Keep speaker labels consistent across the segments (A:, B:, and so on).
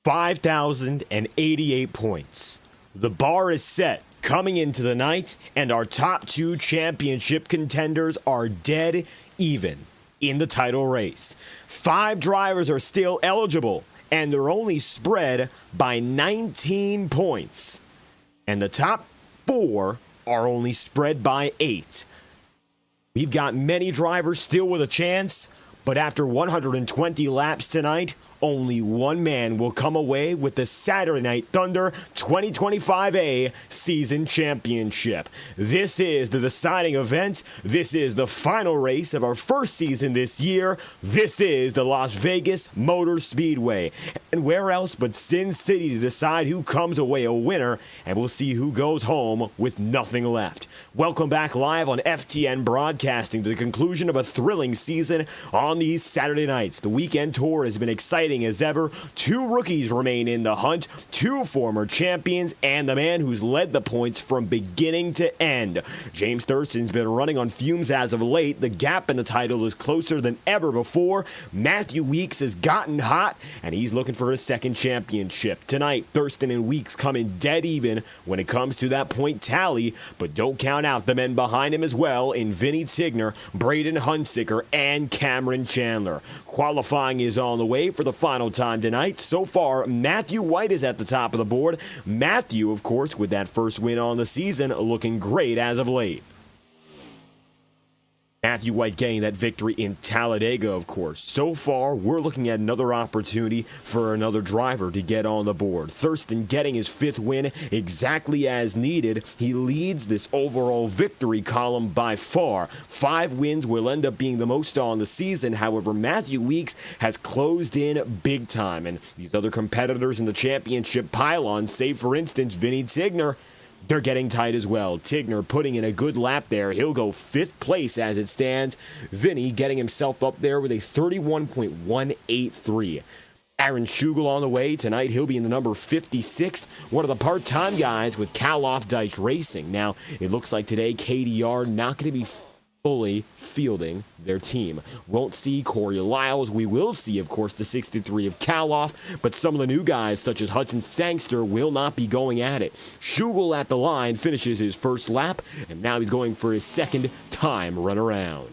A: 5,088 points. The bar is set coming into the night, and our top two championship contenders are dead even in the title race. 5 drivers are still eligible, and they're only spread by 19 points. And the top 4 are only spread by 8. We've got many drivers still with a chance, but after 120 laps tonight, only one man will come away with the Saturday Night Thunder 2025A Season Championship. This is the deciding event. This is the final race of our first season this year. This is the Las Vegas Motor Speedway. And where else but Sin City to decide who comes away a winner, and we'll see who goes home with nothing left. Welcome back live on FTN Broadcasting to the conclusion of a thrilling season on these Saturday nights. The weekend tour has been exciting as ever. 2 rookies remain in the hunt, 2 former champions, and the man who's led the points from beginning to end. James Thurston's been running on fumes as of late. The gap in the title is closer than ever before. Matthew Weeks has gotten hot, and he's looking for his second championship. Tonight, Thurston and Weeks come in dead even when it comes to that point tally, but don't count out the men behind him as well in Vinny Tigner, Braden Hunsicker, and Cameron Chandler. Qualifying is on the way for the final time tonight. So far, Matthew White is at the top of the board. Matthew, of course, with that first win on the season, looking great as of late. Matthew White getting that victory in Talladega, of course. So far, we're looking at another opportunity for another driver to get on the board. Thurston getting his 5th win exactly as needed. He leads this overall victory column by far. 5 wins will end up being the most on the season. However, Matthew Weeks has closed in big time. And these other competitors in the championship pylon, say for instance, Vinny Tigner, they're getting tight as well. Tigner putting in a good lap there. He'll go 5th place as it stands. Vinny getting himself up there with a 31.183. Aaron Schugel on the way. Tonight he'll be in the number 56. One of the part-time guys with Call-Off Dice Racing. Now, it looks like today KDR not going to be fully fielding their team. Won't see Corey Lyles. We will see, of course, the 63 of Caloff, but some of the new guys, such as Hudson Sangster, will not be going at it. Schugel at the line finishes his first lap, and now he's going for his second time run around.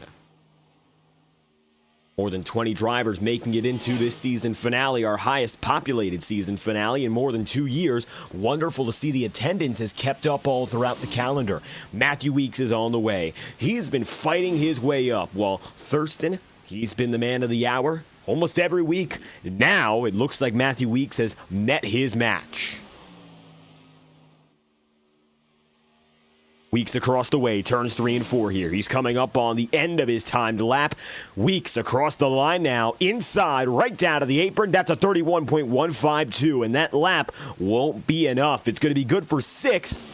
A: More than 20 drivers making it into this season finale, our highest populated season finale in more than 2 years. Wonderful to see the attendance has kept up all throughout the calendar. Matthew Weeks is on the way. He's been fighting his way up, while Thurston, he's been the man of the hour almost every week. Now it looks like Matthew Weeks has met his match. Weeks across the way, turns 3 and 4 here. He's coming up on the end of his timed lap. Weeks across the line now, inside, right down to the apron. That's a 31.152, and that lap won't be enough. It's going to be good for 6th,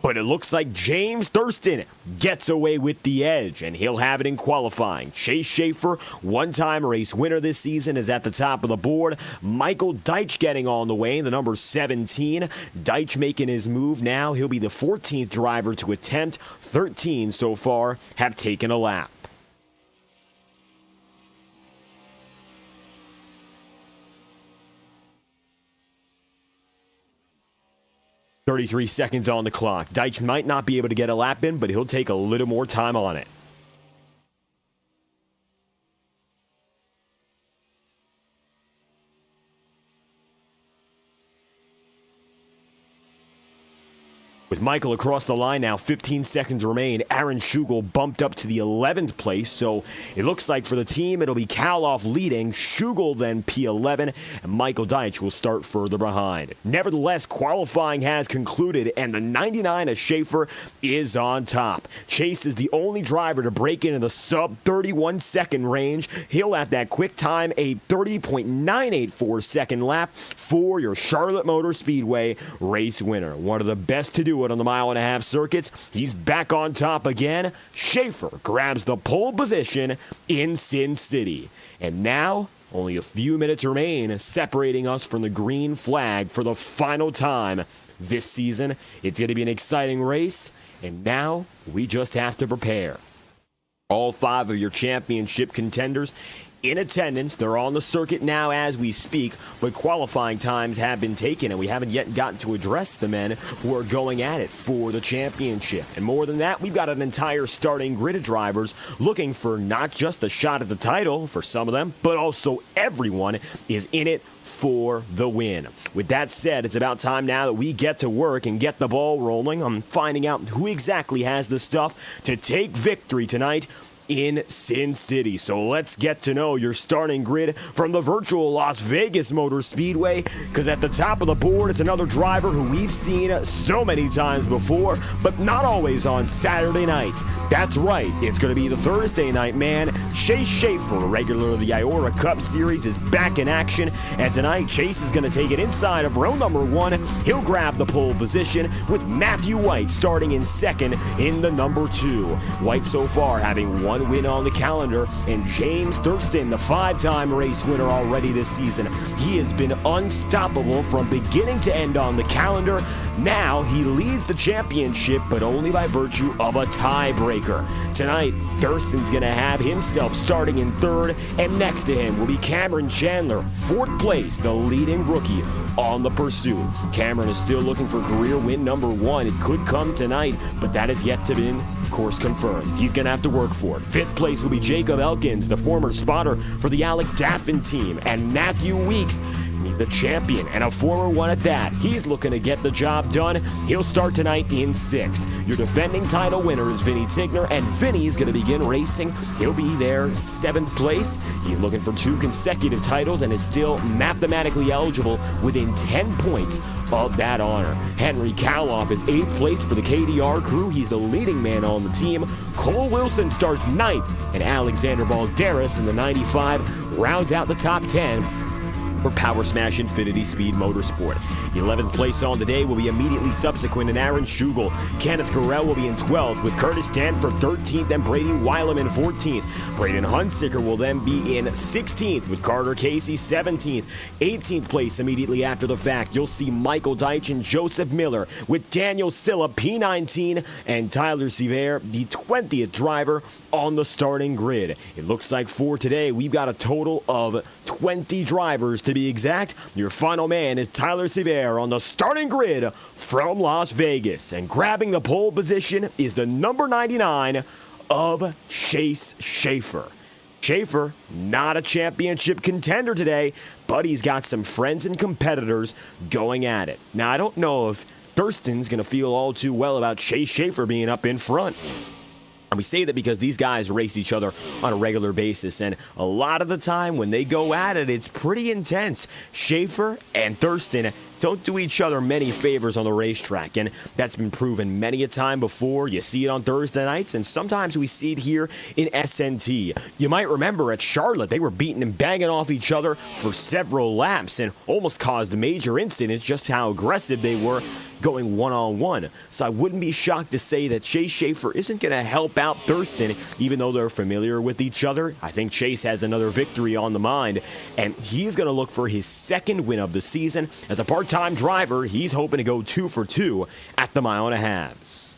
A: but it looks like James Thurston gets away with the edge, and he'll have it in qualifying. Chase Schaefer, one-time race winner this season, is at the top of the board. Michael Deitch getting on the way, the number 17. Deitch making his move now. He'll be the 14th driver to attempt. 13 so far have taken a lap. 33 seconds on the clock. Deitch might not be able to get a lap in, but he'll take a little more time on it. With Michael across the line now, 15 seconds remain. Aaron Schugel bumped up to the 11th place, so it looks like for the team, it'll be Caloff leading, Schugel then P11, and Michael Deitch will start further behind. Nevertheless, qualifying has concluded, and the 99 of Schaefer is on top. Chase is the only driver to break into the sub-31 second range. He'll have that quick time, a 30.984 second lap for your Charlotte Motor Speedway race winner. One of the best to do it on the mile-and-a-half circuits. He's back on top again. Schaefer grabs the pole position in Sin City. And now, only a few minutes remain separating us from the green flag for the final time this season. It's going to be an exciting race, and now we just have to prepare. All 5 of your championship contenders in attendance. They're on the circuit now as we speak, but qualifying times have been taken, and we haven't yet gotten to address the men who are going at it for the championship. And more than that, we've got an entire starting grid of drivers looking for not just a shot at the title for some of them, but also everyone is in it for the win. With that said, it's about time now that we get to work and get the ball rolling on finding out who exactly has the stuff to take victory tonight in Sin City. So let's get to know your starting grid from the virtual Las Vegas Motor Speedway, because at the top of the board, it's another driver who we've seen so many times before, but not always on Saturday nights. That's right, it's going to be the Thursday night man. Chase Schaefer, regular of the IORA Cup Series, is back in action, and tonight Chase is going to take it inside of row number 1. He'll grab the pole position with Matthew White starting in second in the number 2. White so far having one win on the calendar, and James Thurston, the 5-time race winner already this season. He has been unstoppable from beginning to end on the calendar. Now he leads the championship, but only by virtue of a tiebreaker. Tonight, Thurston's going to have himself starting in third, and next to him will be Cameron Chandler, 4th place, the leading rookie on the pursuit. Cameron is still looking for career win number 1. It could come tonight, but that is yet to be, of course, confirmed. He's going to have to work for it. 5th place will be Jacob Elkins, the former spotter for the Alec Daffin team, and Matthew Weeks. He's the champion and a former one at that. He's looking to get the job done. He'll start tonight in 6th. Your defending title winner is Vinny Tigner, and Vinny is going to begin racing. He'll be there 7th place. He's looking for 2 consecutive titles and is still mathematically eligible within 10 points of that honor. Henry Kaloff is 8th place for the KDR crew. He's the leading man on the team. Cole Wilson starts 9th, and Alexander Balderas in the 95 rounds out the top 10 for Power Smash Infinity Speed Motorsport. 11th place on the day will be immediately subsequent, and Aaron Schugel. Kenneth Carell will be in 12th, with Curtis Stanford 13th and Brady Weilam in 14th. Braden Hunsicker will then be in 16th, with Carter Casey 17th. 18th place immediately after the fact, you'll see Michael Deitch and Joseph Miller, with Daniel Silla P19 and Tyler Sevier, the 20th driver on the starting grid. It looks like for today, we've got a total of 20 drivers to be exact. Your final man is Tyler Sevier on the starting grid from Las Vegas. And grabbing the pole position is the number 99 of Chase Schaefer. Schaefer, not a championship contender today, but he's got some friends and competitors going at it. Now, I don't know if Thurston's going to feel all too well about Chase Schaefer being up in front. And we say that because these guys race each other on a regular basis, and a lot of the time when they go at it, it's pretty intense. Schaefer and Thurston don't do each other many favors on the racetrack, and that's been proven many a time before. You see it on Thursday nights, and sometimes we see it here in SNT. You might remember at Charlotte, they were beating and banging off each other for several laps and almost caused major incidents just how aggressive they were going one-on-one. So I wouldn't be shocked to say that Chase Schaefer isn't going to help out Thurston, even though they're familiar with each other. I think Chase has another victory on the mind, and he's going to look for his 2nd win of the season. As a part-time driver, he's hoping to go 2 for 2 at the mile and a halves.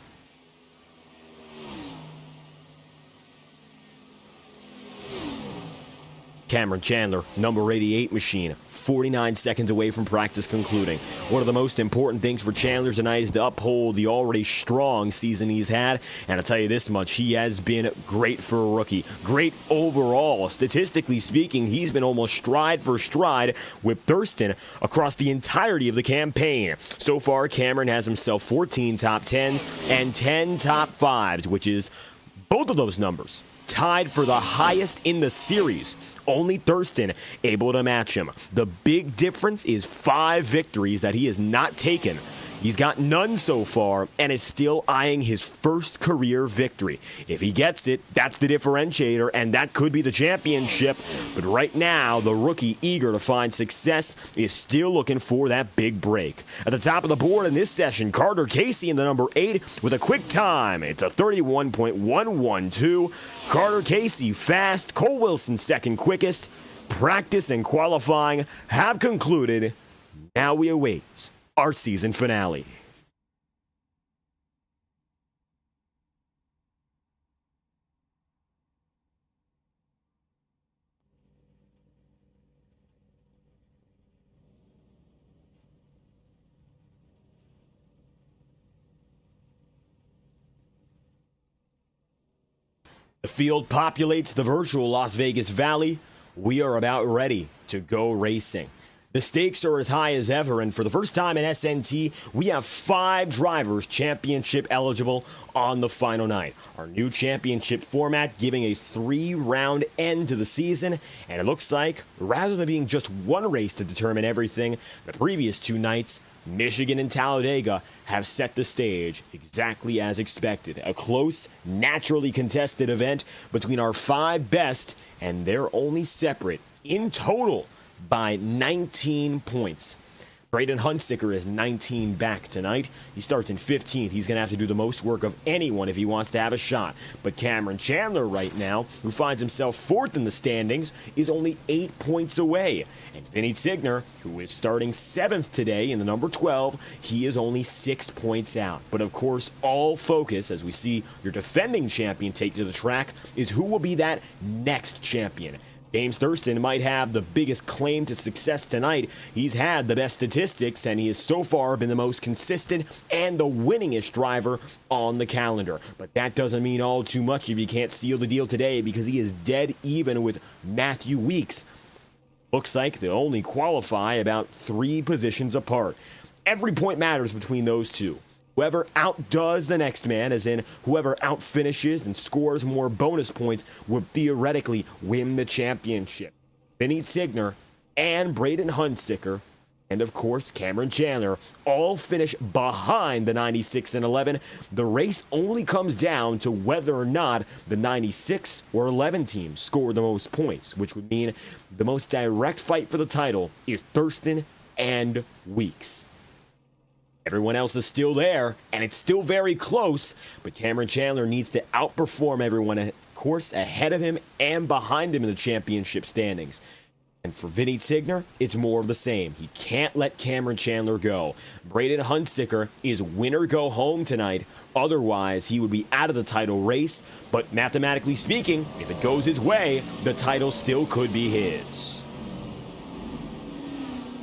A: Cameron Chandler, number 88 machine, 49 seconds away from practice concluding. One of the most important things for Chandler tonight is to uphold the already strong season he's had. And I'll tell you this much, he has been great for a rookie. Great overall. Statistically speaking, he's been almost stride for stride with Thurston across the entirety of the campaign. So far, Cameron has himself 14 top 10s and 10 top 5s, which is both of those numbers tied for the highest in the series. Only Thurston able to match him. The big difference is 5 victories that he has not taken. He's got none so far and is still eyeing his first career victory. If he gets it, that's the differentiator, and that could be the championship. But right now, the rookie eager to find success is still looking for that big break. At the top of the board in this session, Carter Casey in the number 8 with a quick time. It's a 31.112. Carter Casey fast. Cole Wilson second quickest. Practice and qualifying have concluded. Now we await our season finale. The field populates the virtual Las Vegas Valley. We are about ready to go racing. The stakes are as high as ever, and for the first time in SNT, we have 5 drivers championship eligible on the final night. Our new championship format giving a 3-round end to the season, and it looks like, rather than being just one race to determine everything, the previous 2 nights, Michigan and Talladega, have set the stage exactly as expected. A close, naturally contested event between our 5 best, and they're only separate in total by 19 points. Braden Huntsicker is 19 back tonight. He starts in 15th. He's going to have to do the most work of anyone if he wants to have a shot. But Cameron Chandler right now, who finds himself 4th in the standings, is only 8 points away. And Vinny Tigner, who is starting 7th today in the number 12, he is only 6 points out. But of course, all focus, as we see your defending champion take to the track, is who will be that next champion. James Thurston might have the biggest claim to success tonight. He's had the best statistics, and he has so far been the most consistent and the winningest driver on the calendar. But that doesn't mean all too much if you can't seal the deal today, because he is dead even with Matthew Weeks. Looks like they'll only qualify about 3 positions apart. Every point matters between those two. Whoever outdoes the next man, as in whoever outfinishes and scores more bonus points, would theoretically win the championship. Vinny Tigner and Braden Huntsicker, and of course Cameron Chandler, all finish behind the 96 and 11. The race only comes down to whether or not the 96 or 11 team score the most points, which would mean the most direct fight for the title is Thurston and Weeks. Everyone else is still there, and it's still very close, but Cameron Chandler needs to outperform everyone, of course, ahead of him and behind him in the championship standings. And for Vinny Tigner, it's more of the same. He can't let Cameron Chandler go. Braden Huntsicker is winner go home tonight. Otherwise, he would be out of the title race. But mathematically speaking, if it goes his way, the title still could be his.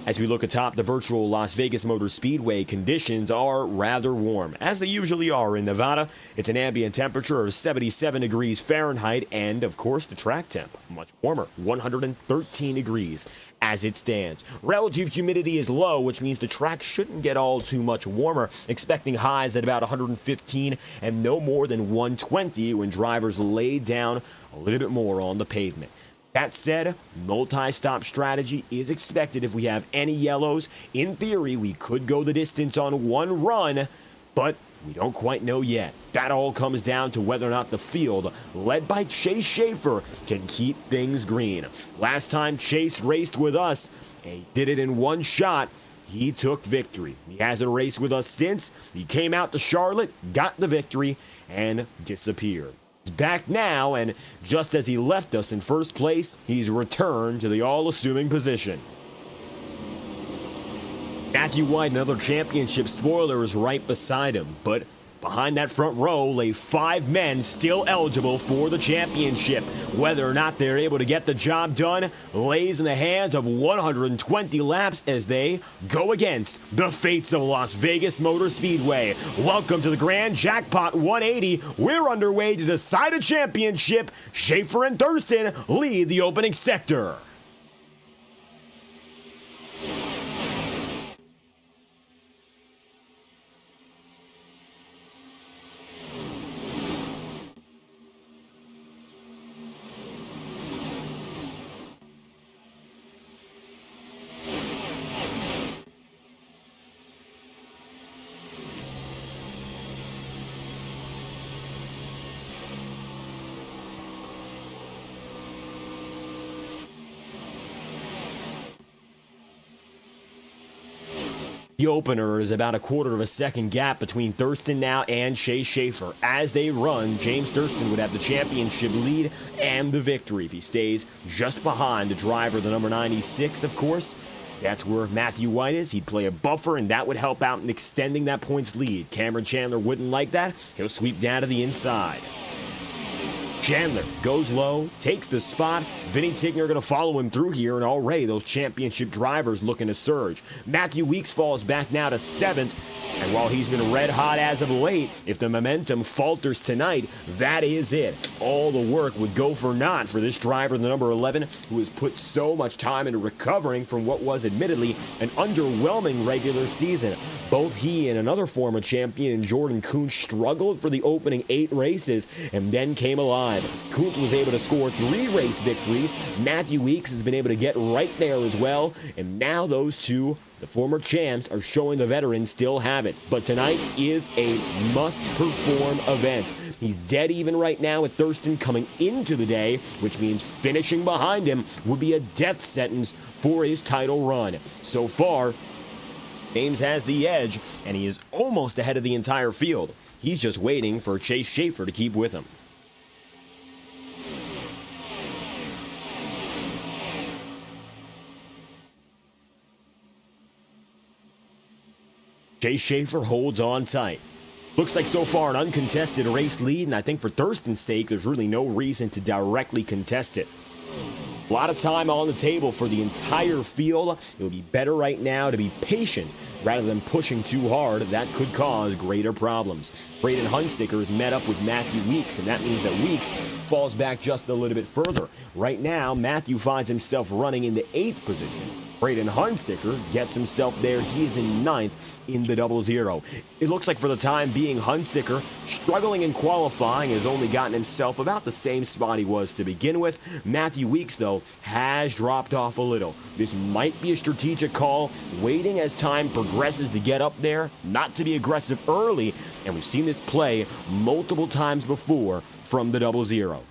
A: As we look atop the virtual Las Vegas Motor Speedway, conditions are rather warm, as they usually are in Nevada. It's an ambient temperature of 77 degrees Fahrenheit, and of course the track temp, much warmer, 113 degrees as it stands. Relative humidity is low, which means the track shouldn't get all too much warmer, expecting highs at about 115 and no more than 120 when drivers lay down a little bit more on the pavement. That said, multi-stop strategy is expected if we have any yellows. In theory, we could go the distance on one run, but we don't quite know yet. That all comes down to whether or not the field, led by Chase Schaefer, can keep things green. Last time Chase raced with us, and he did it in one shot. He took victory. He hasn't raced with us since. He came out to Charlotte, got the victory, and disappeared. Back now, and just as he left us in first place, he's returned to the all-assuming position. Matthew White, another championship spoiler, is right beside him, but behind that front row lay 5 men still eligible for the championship. Whether or not they're able to get the job done lays in the hands of 120 laps as they go against the fates of Las Vegas Motor Speedway. Welcome to the Grand Jackpot 180. We're underway to decide a championship. Schaefer and Thurston lead the opening sector. The opener is about a quarter of a second gap between Thurston now and Chase Schaefer. As they run, James Thurston would have the championship lead and the victory if he stays just behind the driver, the number 96, of course. That's where Matthew White is. He'd play a buffer, and that would help out in extending that points lead. Cameron Chandler wouldn't like that. He'll sweep down to the inside. Chandler goes low, takes the spot. Vinny Tigner going to follow him through here, and already those championship drivers looking to surge. Matthew Weeks falls back now to 7th, and while he's been red hot as of late, if the momentum falters tonight, that is it. All the work would go for naught for this driver, the number 11, who has put so much time into recovering from what was admittedly an underwhelming regular season. Both he and another former champion, Jordan Kuntz, struggled for the opening 8 races and then came alive. Kuntz was able to score 3 race victories. Matthew Weeks has been able to get right there as well, and now those two, the former champs, are showing the veterans still have it. But tonight is a must-perform event. He's dead even right now with Thurston coming into the day, which means finishing behind him would be a death sentence for his title run. So far, James has the edge, and he is almost ahead of the entire field. He's just waiting for Chase Schaefer to keep with him. Chase Schaefer holds on tight. Looks like so far an uncontested race lead, and I think for Thurston's sake, there's really no reason to directly contest it. A lot of time on the table for the entire field. It would be better right now to be patient rather than pushing too hard. That could cause greater problems. Braden Hunsicker has met up with Matthew Weeks, and that means that Weeks falls back just a little bit further. Right now, Matthew finds himself running in the 8th position. Braden Hunsicker gets himself there. He is in 9th in the 00. It looks like for the time being, Hunsicker, struggling in qualifying, has only gotten himself about the same spot he was to begin with. Matthew Weeks, though, has dropped off a little. This might be a strategic call, waiting as time progresses to get up there, not to be aggressive early, and we've seen this play multiple times before from the 00.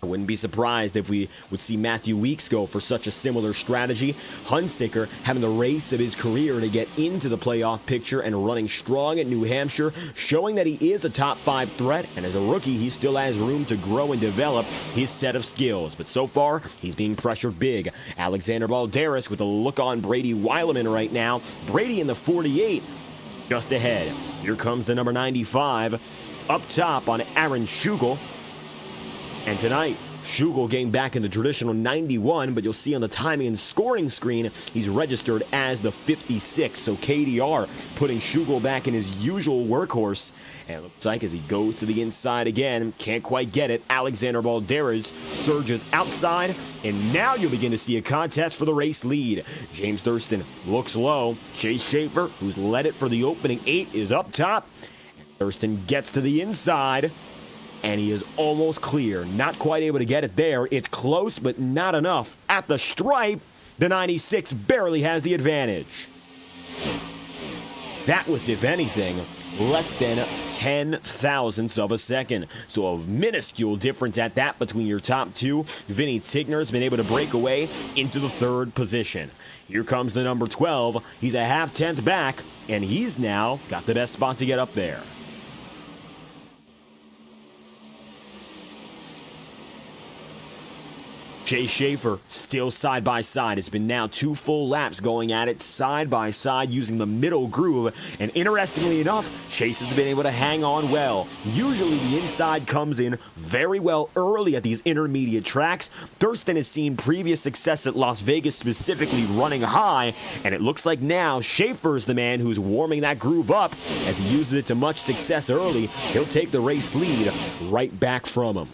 A: I wouldn't be surprised if we would see Matthew Weeks go for such a similar strategy. Hunsicker having the race of his career to get into the playoff picture and running strong at New Hampshire, showing that he is a top 5 threat, and as a rookie, he still has room to grow and develop his set of skills. But so far, he's being pressured big. Alexander Balderas with a look on Brady Weileman right now. Brady in the 48, just ahead. Here comes the number 95, up top on Aaron Schugel. And tonight, Schugel getting back in the traditional 91, but you'll see on the timing and scoring screen, he's registered as the 56. So KDR putting Schugel back in his usual workhorse. And it looks like as he goes to the inside again, can't quite get it. Alexander Balderas surges outside, and now you'll begin to see a contest for the race lead. James Thurston looks low. Chase Schaefer, who's led it for the opening 8, is up top. Thurston gets to the inside, and he is almost clear. Not quite able to get it there. It's close, but not enough. At the stripe, the 96 barely has the advantage. That was, if anything, less than 10 thousandths of a second. So a minuscule difference at that between your top two. Vinny Tigner has been able to break away into the 3rd position. Here comes the number 12. He's a 0.5 tenth back, and he's now got the best spot to get up there. Chase Schaefer still side by side. It's been now 2 full laps going at it side by side using the middle groove. And interestingly enough, Chase has been able to hang on well. Usually the inside comes in very well early at these intermediate tracks. Thurston has seen previous success at Las Vegas, specifically running high. And it looks like now Schaefer is the man who's warming that groove up. As he uses it to much success early, he'll take the race lead right back from him.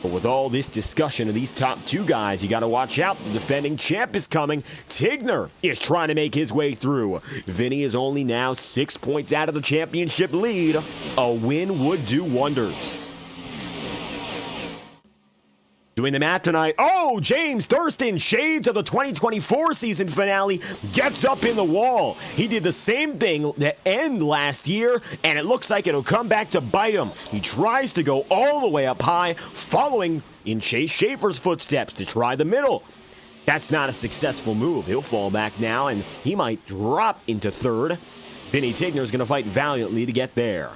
A: But with all this discussion of these top 2 guys, you got to watch out. The defending champ is coming. Tigner is trying to make his way through. Vinny is only now 6 points out of the championship lead. A win would do wonders. Doing the math tonight. Oh, James Thurston, shades of the 2024 season finale, gets up in the wall. He did the same thing to end last year, and it looks like it'll come back to bite him. He tries to go all the way up high, following in Chase Schaefer's footsteps to try the middle. That's not a successful move. He'll fall back now, and he might drop into 3rd. Vinny Tigner is going to fight valiantly to get there.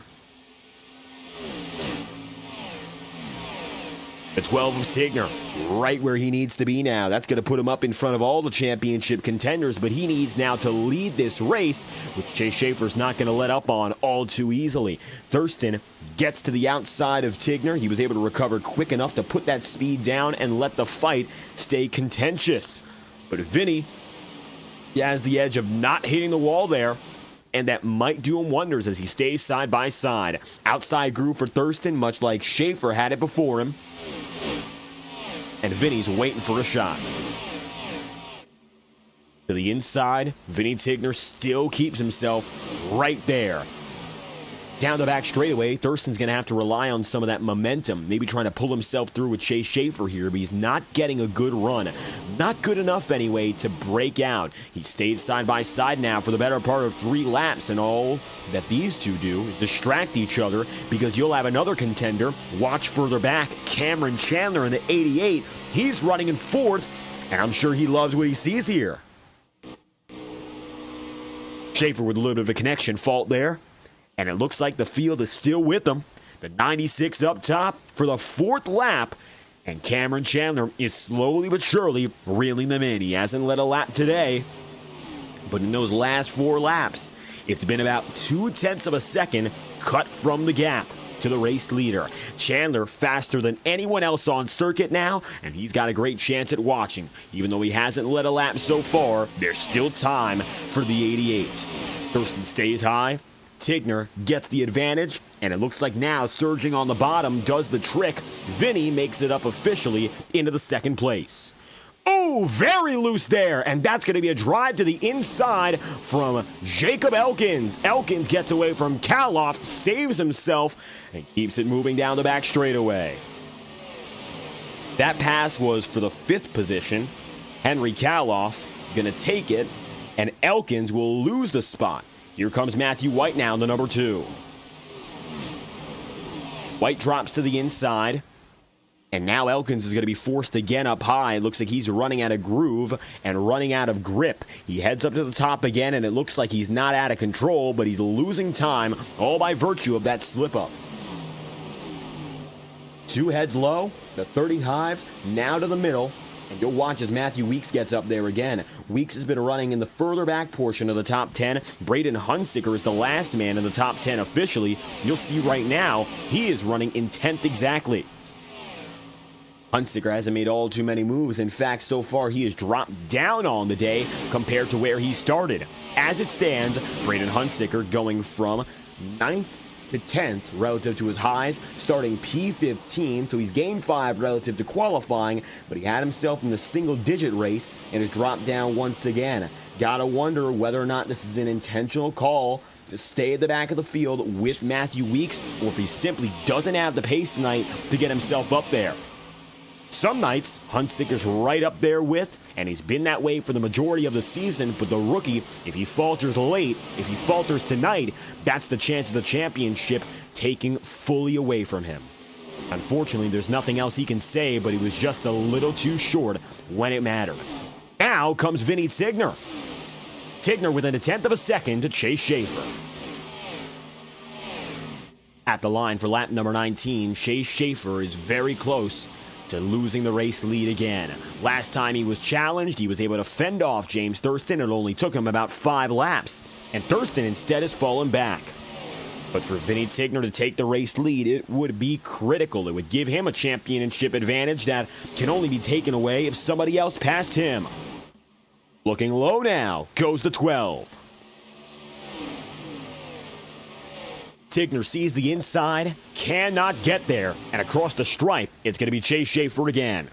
A: The 12 of Tigner, right where he needs to be now. That's going to put him up in front of all the championship contenders, but he needs now to lead this race, which Chase Schaefer's not going to let up on all too easily. Thurston gets to the outside of Tigner. He was able to recover quick enough to put that speed down and let the fight stay contentious. But Vinny, he has the edge of not hitting the wall there, and that might do him wonders as he stays side by side. Outside groove for Thurston, much like Schaefer had it before him. And Vinny's waiting for a shot. To the inside, Vinny Tigner still keeps himself right there. Down the back straightaway, Thurston's going to have to rely on some of that momentum, maybe trying to pull himself through with Chase Schaefer here, but he's not getting a good run. Not good enough anyway to break out. He stayed side by side now for the better part of 3 laps, and all that these two do is distract each other, because you'll have another contender watch further back, Cameron Chandler in the 88. He's running in 4th, and I'm sure he loves what he sees here. Schaefer with a little bit of a connection fault there. And it looks like the field is still with them. The 96 up top for the 4th lap. And Cameron Chandler is slowly but surely reeling them in. He hasn't led a lap today. But in those last 4 laps, it's been about 0.2 of a second cut from the gap to the race leader. Chandler faster than anyone else on circuit now, and he's got a great chance at watching. Even though he hasn't led a lap so far, there's still time for the 88. Thurston stays high. Tigner gets the advantage, and it looks like now surging on the bottom does the trick. Vinny makes it up officially into the 2nd place. Oh, very loose there, and that's going to be a drive to the inside from Jacob Elkins. Elkins gets away from Kaloff, saves himself, and keeps it moving down the back straightaway. That pass was for the 5th position. Henry Kaloff going to take it, and Elkins will lose the spot. Here comes Matthew White now, the number 2. White drops to the inside. And now Elkins is going to be forced again up high. It looks like he's running out of groove and running out of grip. He heads up to the top again, and it looks like he's not out of control, but he's losing time, all by virtue of that slip-up. 2 heads low, the 35, now to the middle. And you'll watch as Matthew Weeks gets up there again. Weeks has been running in the further back portion of the top 10. Braden Hunsicker is the last man in the top 10 officially. You'll see right now, he is running in 10th exactly. Hunsicker hasn't made all too many moves. In fact, so far he has dropped down on the day compared to where he started. As it stands, Braden Hunsicker going from 9th to 10th relative to his highs, starting P15, so he's gained 5 relative to qualifying, but he had himself in the single-digit race and has dropped down once again. Gotta wonder whether or not this is an intentional call to stay at the back of the field with Matthew Weeks, or if he simply doesn't have the pace tonight to get himself up there. Some nights, Hunsicker's right up there with, and he's been that way for the majority of the season, but the rookie, if he falters late, if he falters tonight, that's the chance of the championship taking fully away from him. Unfortunately, there's nothing else he can say, but he was just a little too short when it mattered. Now comes Vinny Tigner. Tigner within 1/10 of a second to Chase Schaefer. At the line for lap number 19, Chase Schaefer is very close to losing the race lead again. Last time he was challenged, he was able to fend off James Thurston. It only took him about 5 laps, and Thurston instead has fallen back. But for Vinny Tigner to take the race lead, it would be critical. It would give him a championship advantage that can only be taken away if somebody else passed him. Looking low now, goes the 12. Tigner sees the inside, cannot get there, and across the stripe, it's going to be Chase Schaefer again.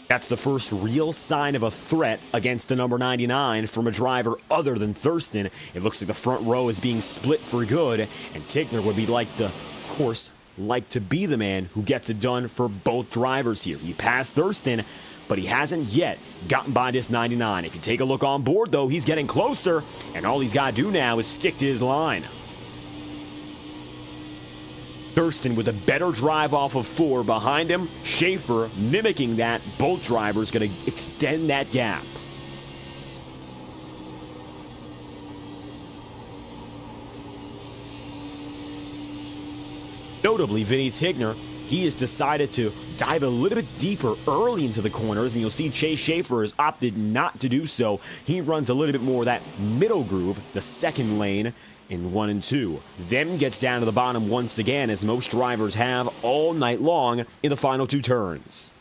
A: That's the first real sign of a threat against the number 99 from a driver other than Thurston. It looks like the front row is being split for good, and Tigner would be of course, to be the man who gets it done for both drivers here. He passed Thurston, but he hasn't yet gotten by this 99. If you take a look on board, though, he's getting closer, and all he's got to do now is stick to his line. Thurston with a better drive off of 4 behind him. Schaefer mimicking that. Both drivers going to extend that gap. Notably, Vinny Tigner, he has decided to dive a little bit deeper early into the corners, and you'll see Chase Schaefer has opted not to do so. He runs a little bit more of that middle groove, the second lane, in 1 and 2. Then gets down to the bottom once again, as most drivers have all night long in the final 2 turns.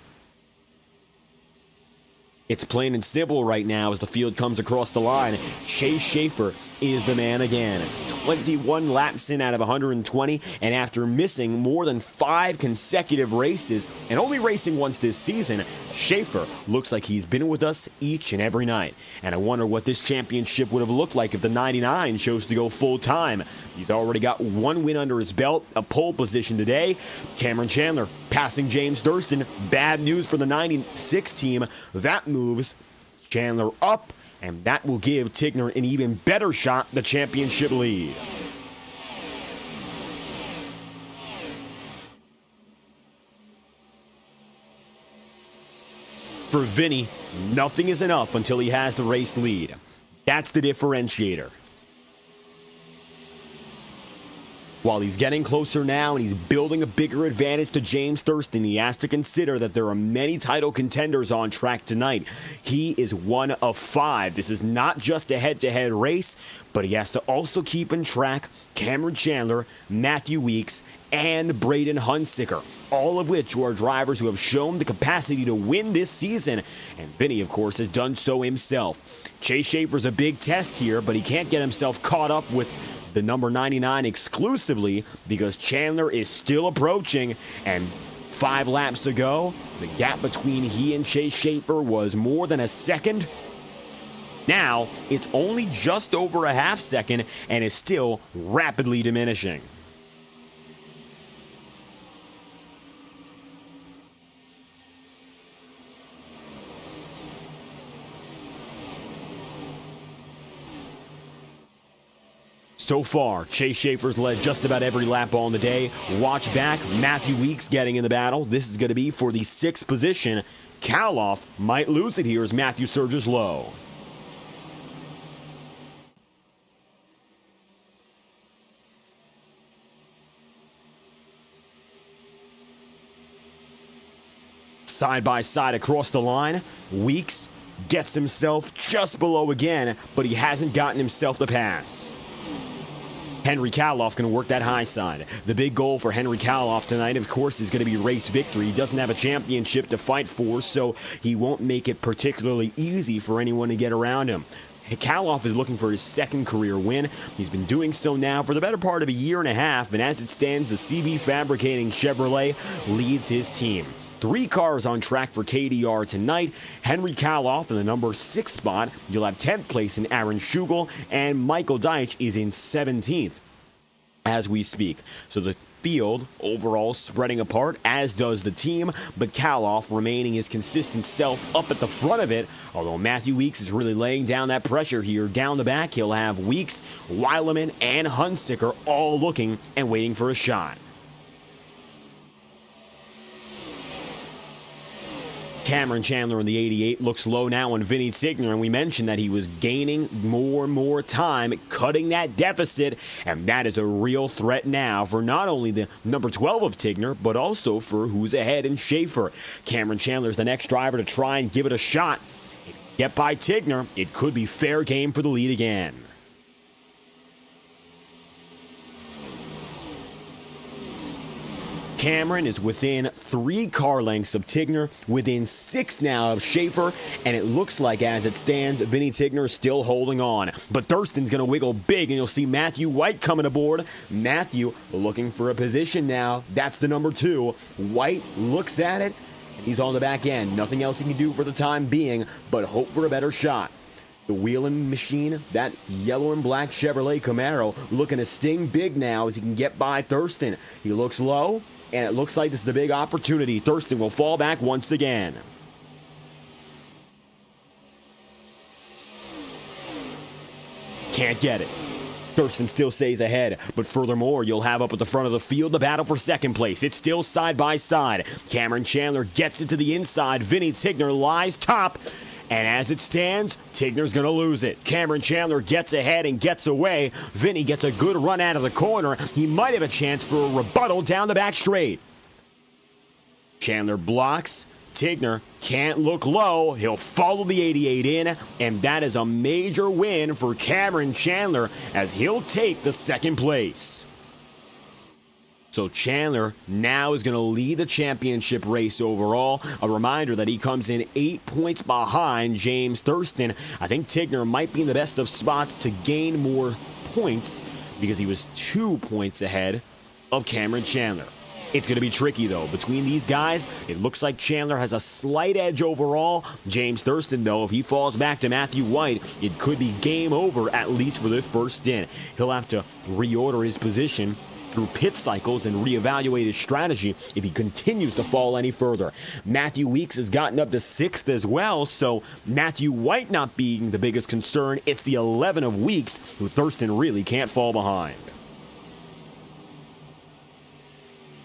A: It's plain and simple right now as the field comes across the line. Chase Schaefer is the man again. 21 laps in out of 120, and after missing more than 5 consecutive races and only racing once this season, Schaefer looks like he's been with us each and every night. And I wonder what this championship would have looked like if the 99 chose to go full time. He's already got 1 win under his belt, a pole position today. Cameron Chandler passing James Thurston. Bad news for the 96 team. That moves Chandler up, and that will give Tigner an even better shot at the championship lead. For Vinny, nothing is enough until he has the race lead. That's the differentiator. While he's getting closer now and he's building a bigger advantage to James Thurston, he has to consider that there are many title contenders on track tonight. He is 1 of 5. This is not just a head-to-head race, but he has to also keep in track Cameron Chandler, Matthew Weeks, and Braden Hunsicker, all of which are drivers who have shown the capacity to win this season, and Vinny, of course, has done so himself. Chase Schaefer's a big test here, but he can't get himself caught up with the number 99 exclusively because Chandler is still approaching, and 5 laps ago, the gap between he and Chase Schaefer was more than a second. Now, it's only just over a half second and is still rapidly diminishing. So far, Chase Schaefer's led just about every lap on the day. Watch back, Matthew Weeks getting in the battle. This is going to be for the 6th position. Kaloff might lose it here as Matthew surges low. Side by side across the line, Weeks gets himself just below again, but he hasn't gotten himself the pass. Henry Kaloff going to work that high side. The big goal for Henry Kaloff tonight, of course, is going to be race victory. He doesn't have a championship to fight for, so he won't make it particularly easy for anyone to get around him. Kaloff is looking for his 2nd career win. He's been doing so now for the better part of a year and a half, and as it stands, the CB Fabricating Chevrolet leads his team. 3 cars on track for KDR tonight. Henry Kaloff in the number 6 spot. You'll have 10th place in Aaron Schugel, and Michael Deitch is in 17th as we speak. So the field overall spreading apart, as does the team, but Kaloff remaining his consistent self up at the front of it, although Matthew Weeks is really laying down that pressure here. Down the back, he'll have Weeks, Weileman, and Hunsicker all looking and waiting for a shot. Cameron Chandler in the 88 looks low now on Vinny Tigner, and we mentioned that he was gaining more and more time, cutting that deficit, and that is a real threat now for not only the number 12 of Tigner, but also for who's ahead in Schaefer. Cameron Chandler's the next driver to try and give it a shot. If you get by Tigner, it could be fair game for the lead again. Cameron is within 3 car lengths of Tigner, within 6 now of Schaefer, and it looks like as it stands, Vinny Tigner is still holding on. But Thurston's going to wiggle big, and you'll see Matthew White coming aboard. Matthew looking for a position now. That's the number 2. White looks at it, and he's on the back end. Nothing else he can do for the time being, but hope for a better shot. The wheeling machine, that yellow and black Chevrolet Camaro, looking to sting big now as he can get by Thurston. He looks low, and it looks like this is a big opportunity. Thurston will fall back once again. Can't get it. Thurston still stays ahead, but furthermore, you'll have up at the front of the field the battle for 2nd place. It's still side by side. Cameron Chandler gets it to the inside. Vinny Tigner lies top. And as it stands, Tigner's going to lose it. Cameron Chandler gets ahead and gets away. Vinny gets a good run out of the corner. He might have a chance for a rebuttal down the back straight. Chandler blocks. Tigner can't look low. He'll follow the 88 in, and that is a major win for Cameron Chandler as he'll take the second place. So Chandler now is going to lead the championship race overall. A reminder that he comes in 8 points behind James Thurston. I think Tigner might be in the best of spots to gain more points because he was 2 points ahead of Cameron Chandler. It's going to be tricky, though. Between these guys, it looks like Chandler has a slight edge overall. James Thurston, though, if he falls back to Matthew White, it could be game over, at least for the first stint. He'll have to reorder his position through pit cycles and reevaluate his strategy if he continues to fall any further. Matthew Weeks has gotten up to 6th as well, so Matthew White not being the biggest concern. It's the 11 of Weeks who Thurston really can't fall behind.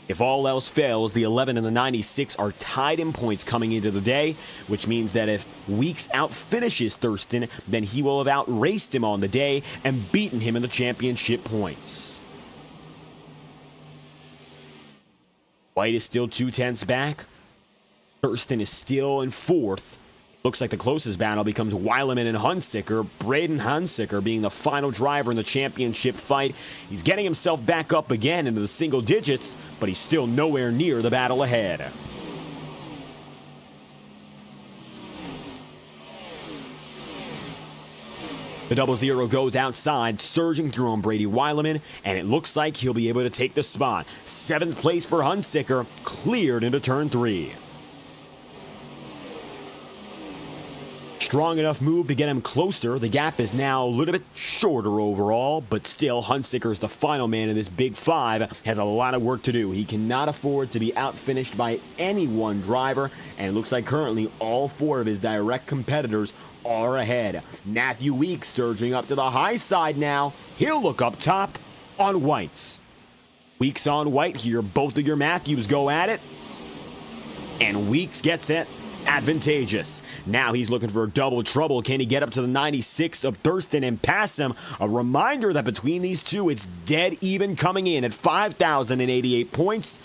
A: If all else fails, the 11 and the 96 are tied in points coming into the day, which means that if Weeks outfinishes Thurston, then he will have outraced him on the day and beaten him in the championship points. White is still 2/10 back. Thurston is still in 4th. Looks like the closest battle becomes Weileman and Hunsicker. Braden Hunsicker being the final driver in the championship fight. He's getting himself back up again into the single digits, but he's still nowhere near the battle ahead. The 00 goes outside, surging through on Brady Weileman, and it looks like he'll be able to take the spot. 7th place for Hunsicker, cleared into turn 3. Strong enough move to get him closer. The gap is now a little bit shorter overall, but still, Hunsicker is the final man in this big 5, has a lot of work to do. He cannot afford to be outfinished by any one driver, and it looks like currently all 4 of his direct competitors are ahead. Matthew Weeks surging up to the high side now. He'll look up top on White's. Weeks on White here. Both of your Matthews go at it, and Weeks gets it. Advantageous. Now he's looking for double trouble. Can he get up to the 96 of Thurston and pass him? A reminder that between these two, it's dead even coming in at 5,088 points.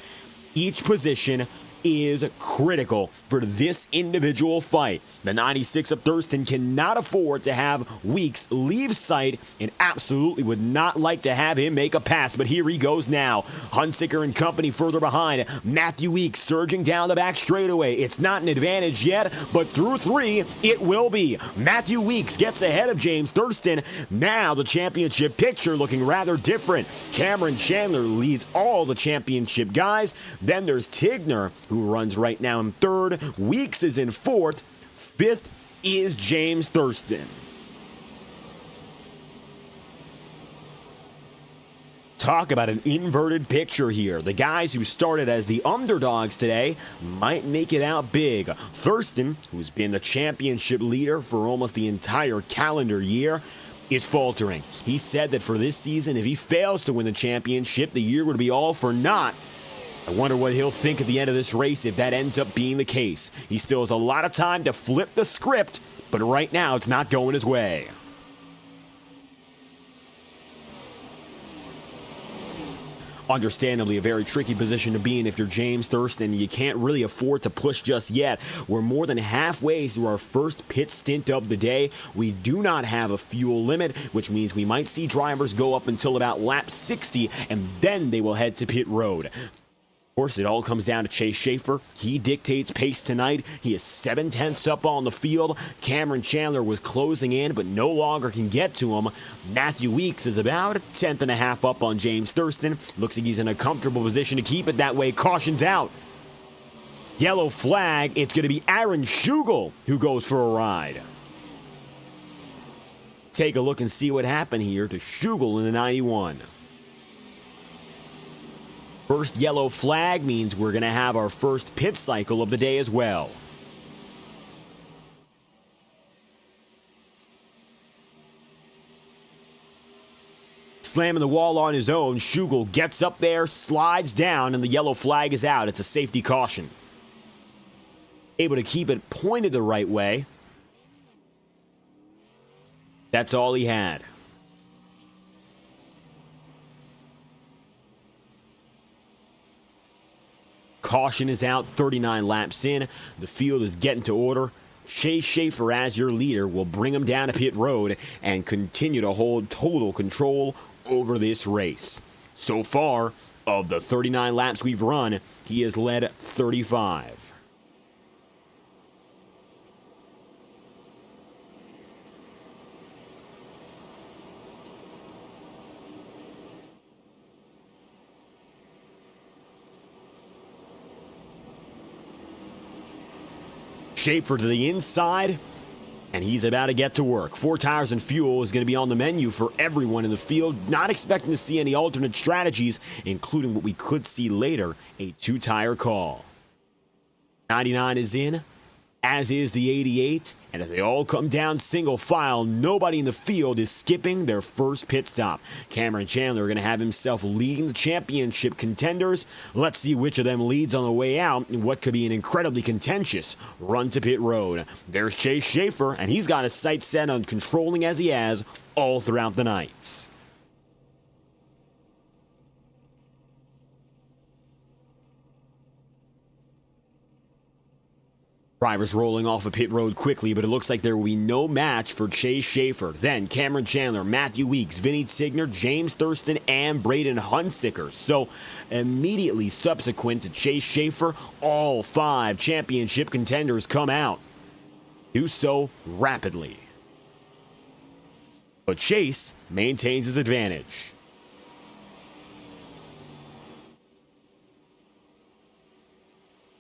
A: Each position is critical for this individual fight. The 96 of Thurston cannot afford to have Weeks leave sight and absolutely would not like to have him make a pass, but here he goes now. Hunsicker and company further behind. Matthew Weeks surging down the back straightaway. It's not an advantage yet, but through 3, it will be. Matthew Weeks gets ahead of James Thurston. Now the championship picture looking rather different. Cameron Chandler leads all the championship guys. Then there's Tigner, who runs right now in 3rd. Weeks is in 4th. 5th is James Thurston. Talk about an inverted picture here. The guys who started as the underdogs today might make it out big. Thurston, who's been the championship leader for almost the entire calendar year, is faltering. He said that for this season, if he fails to win the championship, the year would be all for naught. I wonder what he'll think at the end of this race if that ends up being the case. He still has a lot of time to flip the script, but right now it's not going his way. Understandably, a very tricky position to be in if you're James Thurston. You can't really afford to push just yet. We're more than halfway through our first pit stint of the day. We do not have a fuel limit, which means we might see drivers go up until about lap 60, and then they will head to pit road. Of course, it all comes down to Chase Schaefer. He dictates pace tonight. He is 7/10 up on the field. Cameron Chandler was closing in, but no longer can get to him. Matthew Weeks is about 1/10.5 up on James Thurston. Looks like he's in a comfortable position to keep it that way. Caution's out. Yellow flag. It's going to be Aaron Schugel who goes for a ride. Take a look and see what happened here to Schugel in the 91. First yellow flag means we're going to have our first pit cycle of the day as well. Slamming the wall on his own, Schugel gets up there, slides down, and the yellow flag is out. It's a safety caution. Able to keep it pointed the right way. That's all he had. Caution is out, 39 laps in. The field is getting to order. Chase Schaefer, as your leader, will bring him down to pit road and continue to hold total control over this race. So far, of the 39 laps we've run, he has led 35. Schaefer to the inside, and he's about to get to work. 4 tires and fuel is going to be on the menu for everyone in the field. Not expecting to see any alternate strategies, including what we could see later, a 2-tire call. 99 is in, as is the 88, and as they all come down single file, nobody in the field is skipping their first pit stop. Cameron Chandler going to have himself leading the championship contenders. Let's see which of them leads on the way out in what could be an incredibly contentious run to pit road. There's Chase Schaefer, and he's got his sights set on controlling as he has all throughout the night. Drivers rolling off of pit road quickly, but it looks like there will be no match for Chase Schaefer. Then Cameron Chandler, Matthew Weeks, Vinny Signer, James Thurston, and Braden Hunsicker. So immediately subsequent to Chase Schaefer, all 5 championship contenders come out. Do so rapidly. But Chase maintains his advantage.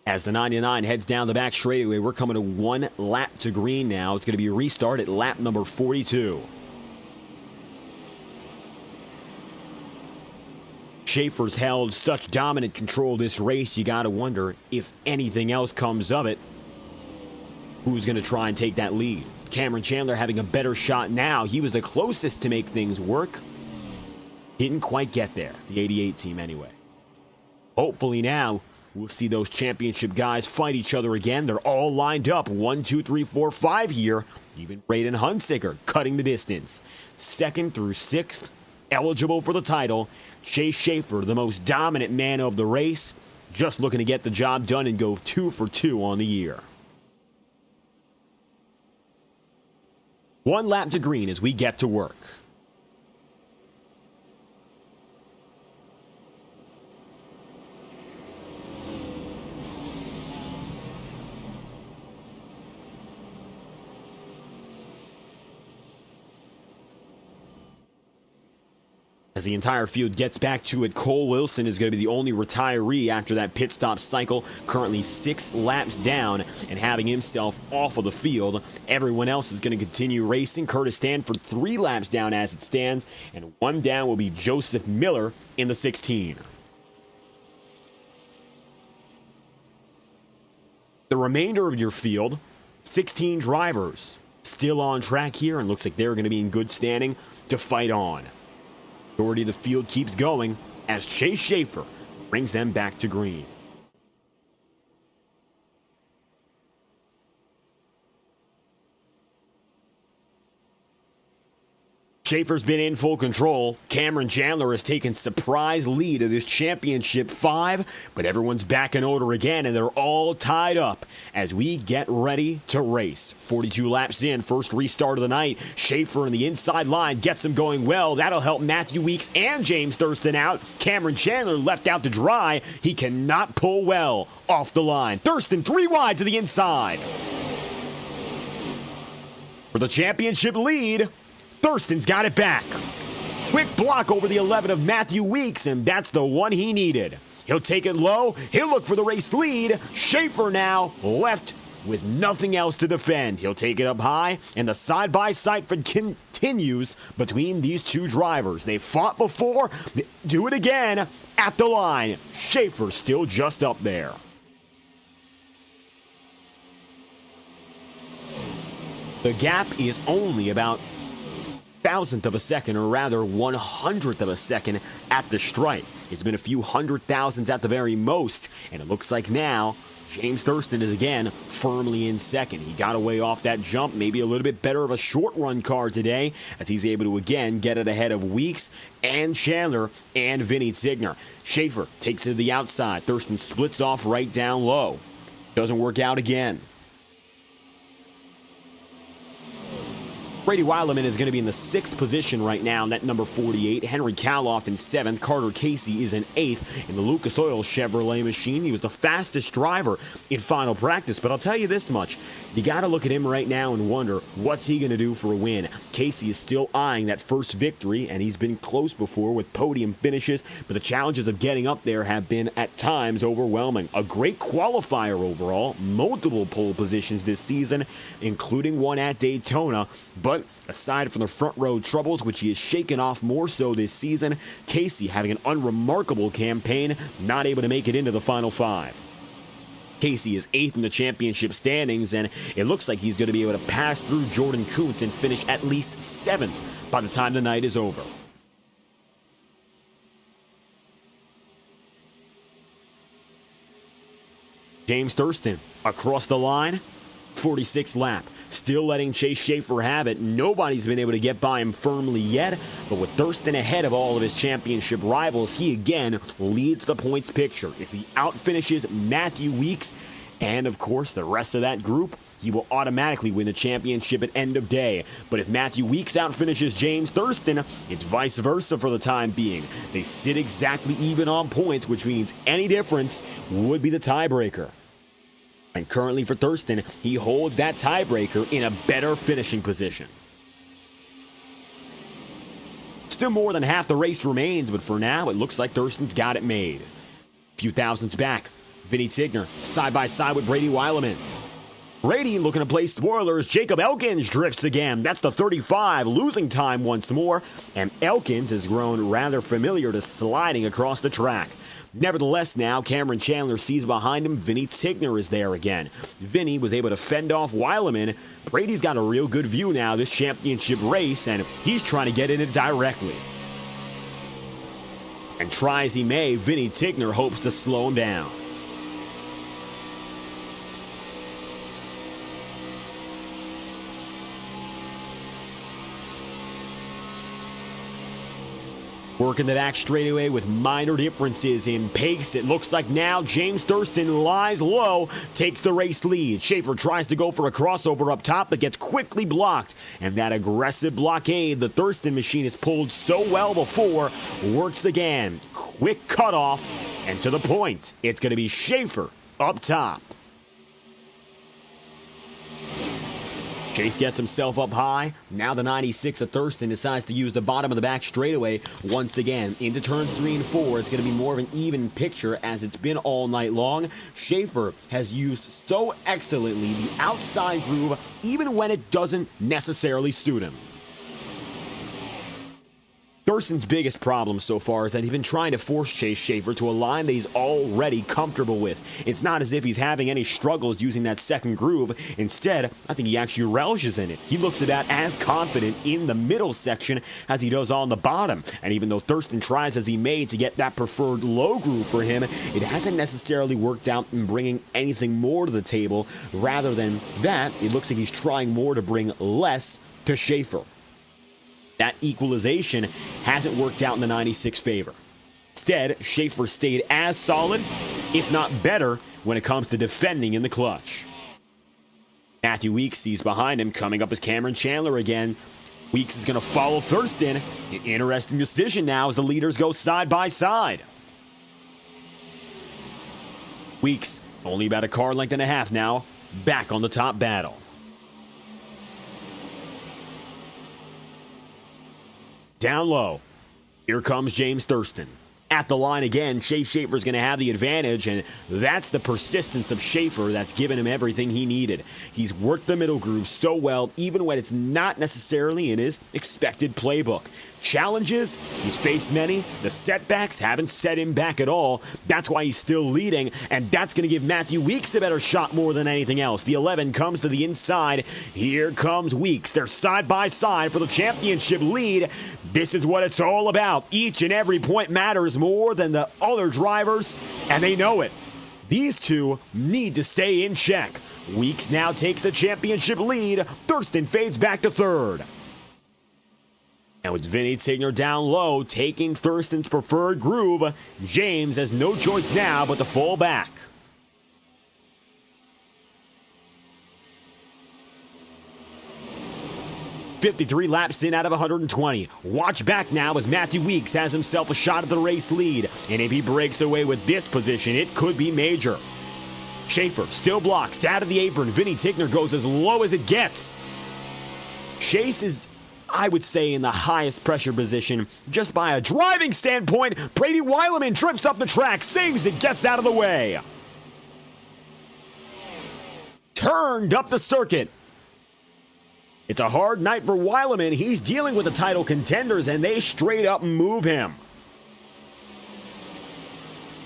A: As the 99 heads down the back straightaway, we're coming to 1 lap to green now. It's going to be a restart at lap number 42. Schaefer's held such dominant control of this race, you got to wonder if anything else comes of it, who's going to try and take that lead. Cameron Chandler having a better shot now. He was the closest to make things work. Didn't quite get there, the 88 team anyway. Hopefully now, we'll see those championship guys fight each other again. They're all lined up. 1, 2, 3, 4, 5 here. Even Braden Hunsicker cutting the distance. 2nd through 6th, eligible for the title. Chase Schaefer, the most dominant man of the race, just looking to get the job done and go 2 for 2 on the year. 1 lap to green as we get to work. As the entire field gets back to it, Cole Wilson is going to be the only retiree after that pit stop cycle, currently 6 laps down and having himself off of the field. Everyone else is going to continue racing. Curtis Stanford 3 laps down as it stands, and 1 down will be Joseph Miller in the 16. The remainder of your field, 16 drivers, still on track here, and looks like they're going to be in good standing to fight on. Majority of the field keeps going as Chase Schaefer brings them back to green. Schaefer's been in full control. Cameron Chandler has taken surprise lead of this championship 5, but everyone's back in order again, and they're all tied up as we get ready to race. 42 laps in, first restart of the night. Schaefer in the inside line gets him going well. That'll help Matthew Weeks and James Thurston out. Cameron Chandler left out to dry. He cannot pull well off the line. Thurston 3 wide to the inside. For the championship lead, Thurston's got it back. Quick block over the 11 of Matthew Weeks, and that's the one he needed. He'll take it low. He'll look for the race lead. Schaefer now left with nothing else to defend. He'll take it up high, and the side-by-side continues between these 2 drivers. They fought before. They do it again at the line. Schaefer still just up there. The gap is only about 1,000th of a second, or rather 100th of a second at the stripe. It's been a few 100,000s at the very most, and it looks like now James Thurston is again firmly in second. He got away off that jump, maybe a little bit better of a short run car today, as he's able to again get it ahead of Weeks and Chandler and Vinny Tigner. Schaefer takes it to the outside. Thurston splits off right down low. Doesn't work out again. Brady Weileman is going to be in the 6th position right now, net number 48. Henry Kaloff in 7th. Carter Casey is in 8th in the Lucas Oil Chevrolet machine. He was the fastest driver in final practice, but I'll tell you this much. You got to look at him right now and wonder, what's he going to do for a win? Casey is still eyeing that first victory, and he's been close before with podium finishes, but the challenges of getting up there have been at times overwhelming. A great qualifier overall, multiple pole positions this season, including one at Daytona, but aside from the front row troubles, which he has shaken off more so this season, Casey having an unremarkable campaign, not able to make it into the final 5. Casey is 8th in the championship standings, and it looks like he's going to be able to pass through Jordan Kuntz and finish at least 7th by the time the night is over. James Thurston across the line, 46th lap. Still letting Chase Schaefer have it. Nobody's been able to get by him firmly yet, but with Thurston ahead of all of his championship rivals, he again leads the points picture. If he outfinishes Matthew Weeks and, of course, the rest of that group, he will automatically win the championship at end of day. But if Matthew Weeks outfinishes James Thurston, it's vice versa for the time being. They sit exactly even on points, which means any difference would be the tiebreaker. And currently for Thurston, he holds that tiebreaker in a better finishing position. Still more than half the race remains, but for now, it looks like Thurston's got it made. A few thousandths back, Vinny Tigner side by side with Brady Weileman. Brady looking to play spoilers. Jacob Elkins drifts again. That's the 35, losing time once more. And Elkins has grown rather familiar to sliding across the track. Nevertheless, now Cameron Chandler sees behind him. Vinny Tigner is there again. Vinny was able to fend off Weileman. Brady's got a real good view now this championship race, and he's trying to get in it directly. And try as he may, Vinny Tigner hopes to slow him down. Working the back straightaway with minor differences in pace. It looks like now James Thurston lies low, takes the race lead. Schaefer tries to go for a crossover up top, but gets quickly blocked. And that aggressive blockade the Thurston machine has pulled so well before works again. Quick cutoff, and to the point. It's going to be Schaefer up top. Chase gets himself up high. Now the 96 of Thurston decides to use the bottom of the back straightaway once again. Into turns 3 and 4, it's going to be more of an even picture as it's been all night long. Schaefer has used so excellently the outside groove, even when it doesn't necessarily suit him. Thurston's biggest problem so far is that he's been trying to force Chase Schaefer to a line that he's already comfortable with. It's not as if he's having any struggles using that second groove. Instead, I think he actually relishes in it. He looks about as confident in the middle section as he does on the bottom. And even though Thurston tries as he may to get that preferred low groove for him, it hasn't necessarily worked out in bringing anything more to the table. Rather than that, it looks like he's trying more to bring less to Schaefer. That equalization hasn't worked out in the 96 favor. Instead, Schaefer stayed as solid, if not better, when it comes to defending in the clutch. Matthew Weeks sees behind him. Coming up is Cameron Chandler again. Weeks is going to follow Thurston. An interesting decision now as the leaders go side by side. Weeks, only about a car length and a half now, back on the top battle. Down low, here comes James Thurston. At the line again, Chase Schaefer's going to have the advantage, and that's the persistence of Schaefer that's given him everything he needed. He's worked the middle groove so well, even when it's not necessarily in his expected playbook. Challenges, he's faced many. The setbacks haven't set him back at all. That's why he's still leading, and that's going to give Matthew Weeks a better shot more than anything else. The 11 comes to the inside. Here comes Weeks. They're side by side for the championship lead. This is what it's all about. Each and every point matters more than the other drivers, and they know it. These two need to stay in check. Weeks now takes the championship lead. Thurston fades back to third. And with Vinny Tigner down low, taking Thurston's preferred groove, James has no choice now but to fall back. "53 laps in out of 120. Watch back now as Matthew Weeks has himself a shot at the race lead. And if he breaks away with this position, it could be major. Schaefer still blocks out of the apron. Vinny Tigner goes as low as it gets. Chase is, I would say, in the highest pressure position. Just by a driving standpoint, Brady Weileman drifts up the track, saves it, gets out of the way. Turned up the circuit. It's a hard night for Weileman. He's dealing with the title contenders, and they straight up move him.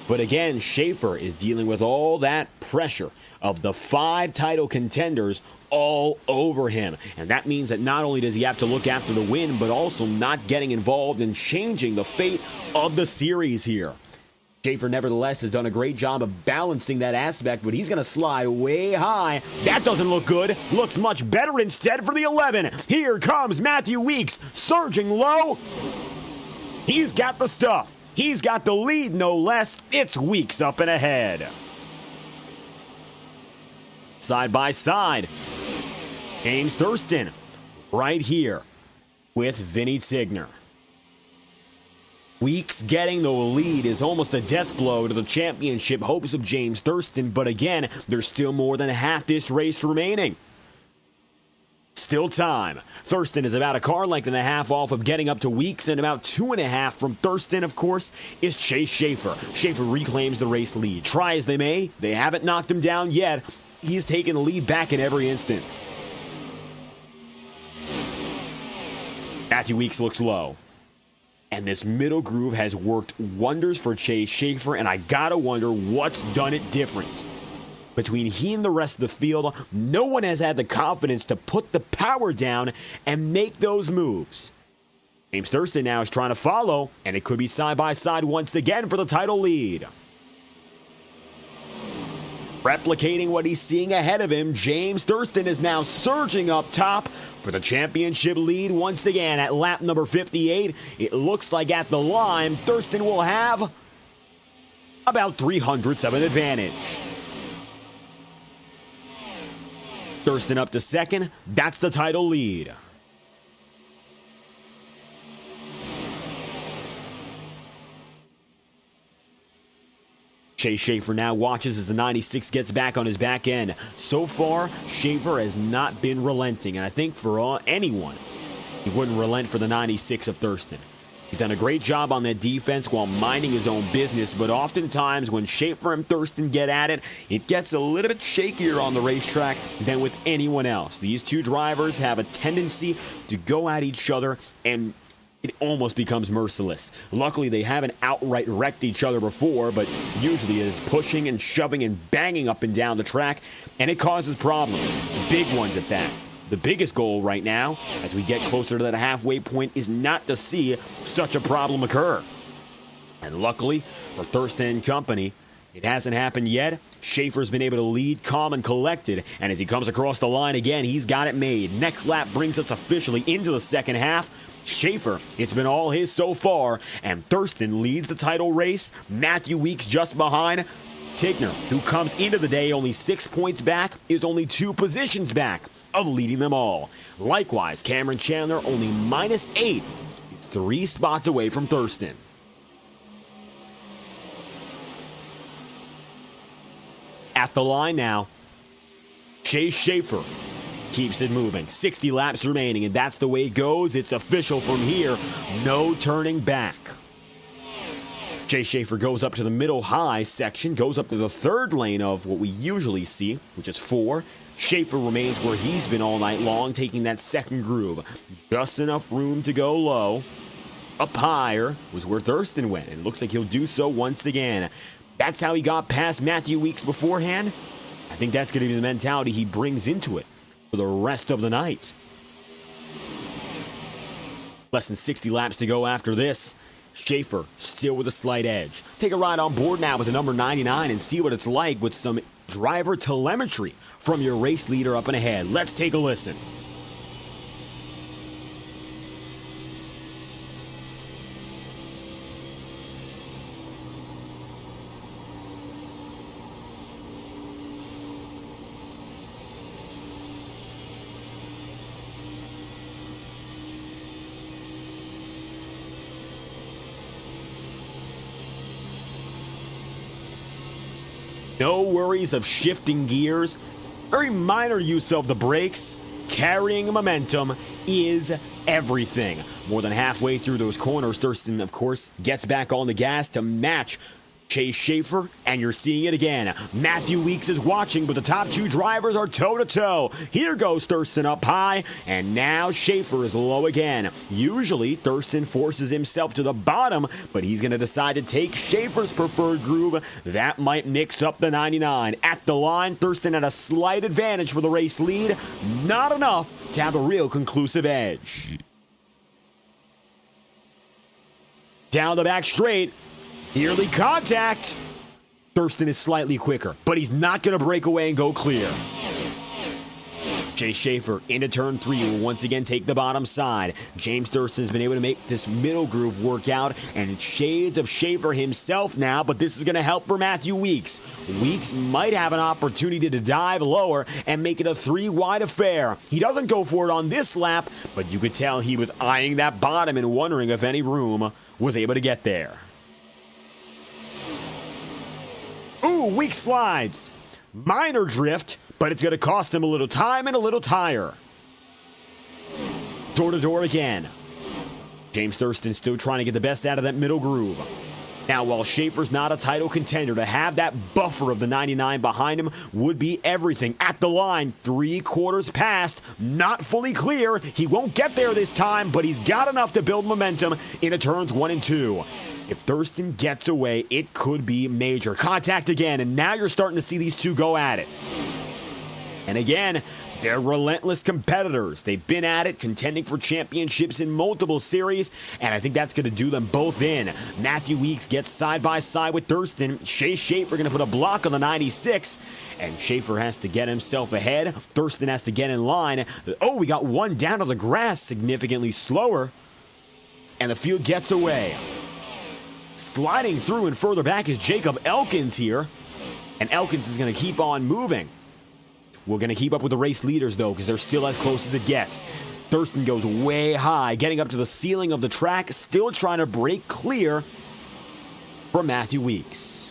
A: But again, Schaefer is dealing with all that pressure of the 5 title contenders all over him. And that means that not only does he have to look after the win, but also not getting involved in changing the fate of the series here. Schaefer, nevertheless, has done a great job of balancing that aspect, but he's going to slide way high. That doesn't look good. Looks much better instead for the 11. Here comes Matthew Weeks, surging low. He's got the stuff. He's got the lead, no less. It's Weeks up and ahead. Side by side, James Thurston right here with Vinny Tigner. Weeks getting the lead is almost a death blow to the championship hopes of James Thurston, but again, there's still more than half this race remaining. Still time. Thurston is about a car length and a half off of getting up to Weeks, and about 2.5 from Thurston, of course, is Chase Schaefer. Schaefer reclaims the race lead. Try as they may, they haven't knocked him down yet. He's taken the lead back in every instance. Matthew Weeks looks low. And this middle groove has worked wonders for Chase Schaefer, and I gotta wonder what's done it different. Between he and the rest of the field, no one has had the confidence to put the power down and make those moves. James Thurston now is trying to follow, and it could be side by side once again for the title lead. Replicating what he's seeing ahead of him, James Thurston is now surging up top for the championship lead once again at lap number 58. It looks like at the line, Thurston will have about 300ths of an advantage. Thurston up to second. That's the title lead. Chase Schaefer now watches as the 96 gets back on his back end. So far, Schaefer has not been relenting, and I think for anyone, he wouldn't relent for the 96 of Thurston. He's done a great job on that defense while minding his own business, but oftentimes when Schaefer and Thurston get at it, it gets a little bit shakier on the racetrack than with anyone else. These two drivers have a tendency to go at each other, and it almost becomes merciless. Luckily, they haven't outright wrecked each other before, but usually it is pushing and shoving and banging up and down the track, and it causes problems, big ones at that. The biggest goal right now, as we get closer to that halfway point, is not to see such a problem occur. And luckily for Thurston and company, it hasn't happened yet. Schaefer's been able to lead calm and collected, and as he comes across the line again, he's got it made. Next lap brings us officially into the second half. Schaefer, it's been all his so far, and Thurston leads the title race. Matthew Weeks just behind. Tigner, who comes into the day only 6 points back, is only 2 positions back of leading them all. Likewise, Cameron Chandler only -8, 3 spots away from Thurston. At the line now, Chase Schaefer keeps it moving. 60 laps remaining, and that's the way it goes. It's official from here. No turning back. Chase Schaefer goes up to the middle high section, goes up to the third lane of what we usually see, which is 4. Schaefer remains where he's been all night long, taking that second groove. Just enough room to go low. Up higher was where Thurston went, and it looks like he'll do so once again. That's how he got past Matthew Weeks beforehand. I think that's going to be the mentality he brings into it for the rest of the night. Less than 60 laps to go after this. Schaefer still with a slight edge. Take a ride on board now with the number 99 and see what it's like with some driver telemetry from your race leader up and ahead. Let's take a listen. No worries of shifting gears, very minor use of the brakes. Carrying momentum is everything. More than halfway through those corners, Thurston, of course, gets back on the gas to match Chase Schaefer, and you're seeing it again. Matthew Weeks is watching, but the top two drivers are toe-to-toe. Here goes Thurston up high, and now Schaefer is low again. Usually, Thurston forces himself to the bottom, but he's going to decide to take Schaefer's preferred groove. That might mix up the 99. At the line, Thurston had a slight advantage for the race lead. Not enough to have a real conclusive edge. Down the back straight. Yearly contact. Thurston is slightly quicker, but he's not going to break away and go clear. Chase Schaefer into turn 3 will once again take the bottom side. James Thurston has been able to make this middle groove work out, and it's shades of Schaefer himself now, but this is going to help for Matthew Weeks. Weeks might have an opportunity to dive lower and make it a 3-wide affair. He doesn't go for it on this lap, but you could tell he was eyeing that bottom and wondering if any room was able to get there. Ooh, Weeks slides. Minor drift, but it's going to cost him a little time and a little tire. Door to door again. James Thurston still trying to get the best out of that middle groove. Now, while Schaefer's not a title contender, to have that buffer of the 99 behind him would be everything. At the line, 3/4 past, not fully clear. He won't get there this time, but he's got enough to build momentum into turns 1 and 2. If Thurston gets away, it could be major. Contact again, and now you're starting to see these two go at it. And again, they're relentless competitors. They've been at it, contending for championships in multiple series, and I think that's going to do them both in. Matthew Weeks gets side by side with Thurston. Chase Schaefer going to put a block on the 96, and Schaefer has to get himself ahead. Thurston has to get in line. Oh, we got one down to the grass, significantly slower, and the field gets away. Sliding through and further back is Jacob Elkins here, and Elkins is going to keep on moving. We're going to keep up with the race leaders, though, because they're still as close as it gets. Thurston goes way high, getting up to the ceiling of the track, still trying to break clear from Matthew Weeks.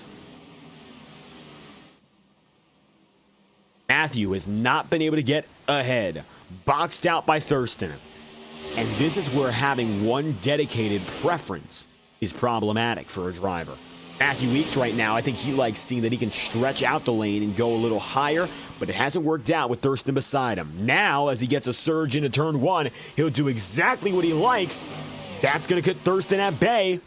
A: Matthew has not been able to get ahead, boxed out by Thurston. And this is where having one dedicated preference is problematic for a driver. Matthew Weeks right now, I think he likes seeing that he can stretch out the lane and go a little higher, but it hasn't worked out with Thurston beside him. Now, as he gets a surge into turn 1, he'll do exactly what he likes. That's going to put Thurston at bay,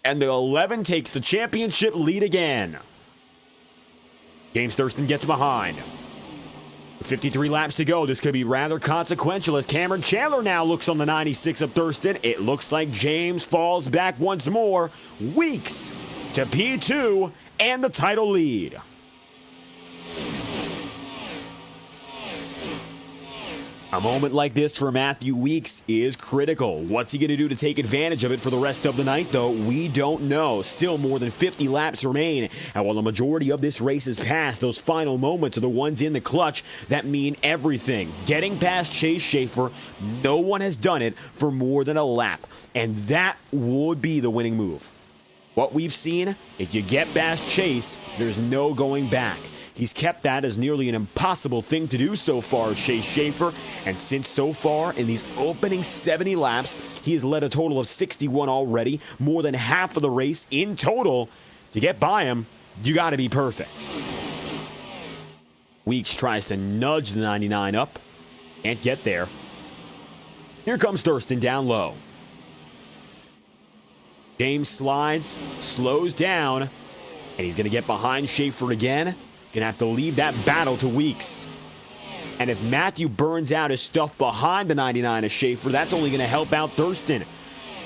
A: and the 11 takes the championship lead again. James Thurston gets behind. 53 laps to go. This could be rather consequential as Cameron Chandler now looks on the 96 of Thurston. It looks like James falls back once more. Weeks to P2 and the title lead. A moment like this for Matthew Weeks is critical. What's he going to do to take advantage of it for the rest of the night, though? We don't know. Still more than 50 laps remain. And while the majority of this race is past, those final moments are the ones in the clutch that mean everything. Getting past Chase Schaefer, no one has done it for more than a lap. And that would be the winning move. What we've seen, if you get past Chase, there's no going back. He's kept that as nearly an impossible thing to do so far, Chase Schaefer, and since so far in these opening 70 laps, he has led a total of 61 already, more than half of the race in total. To get by him, you got to be perfect. Weeks tries to nudge the 99 up, can't get there. Here comes Thurston down low. James slides, slows down, and he's going to get behind Schaefer again. Going to have to leave that battle to Weeks. And if Matthew burns out his stuff behind the 99 of Schaefer, that's only going to help out Thurston.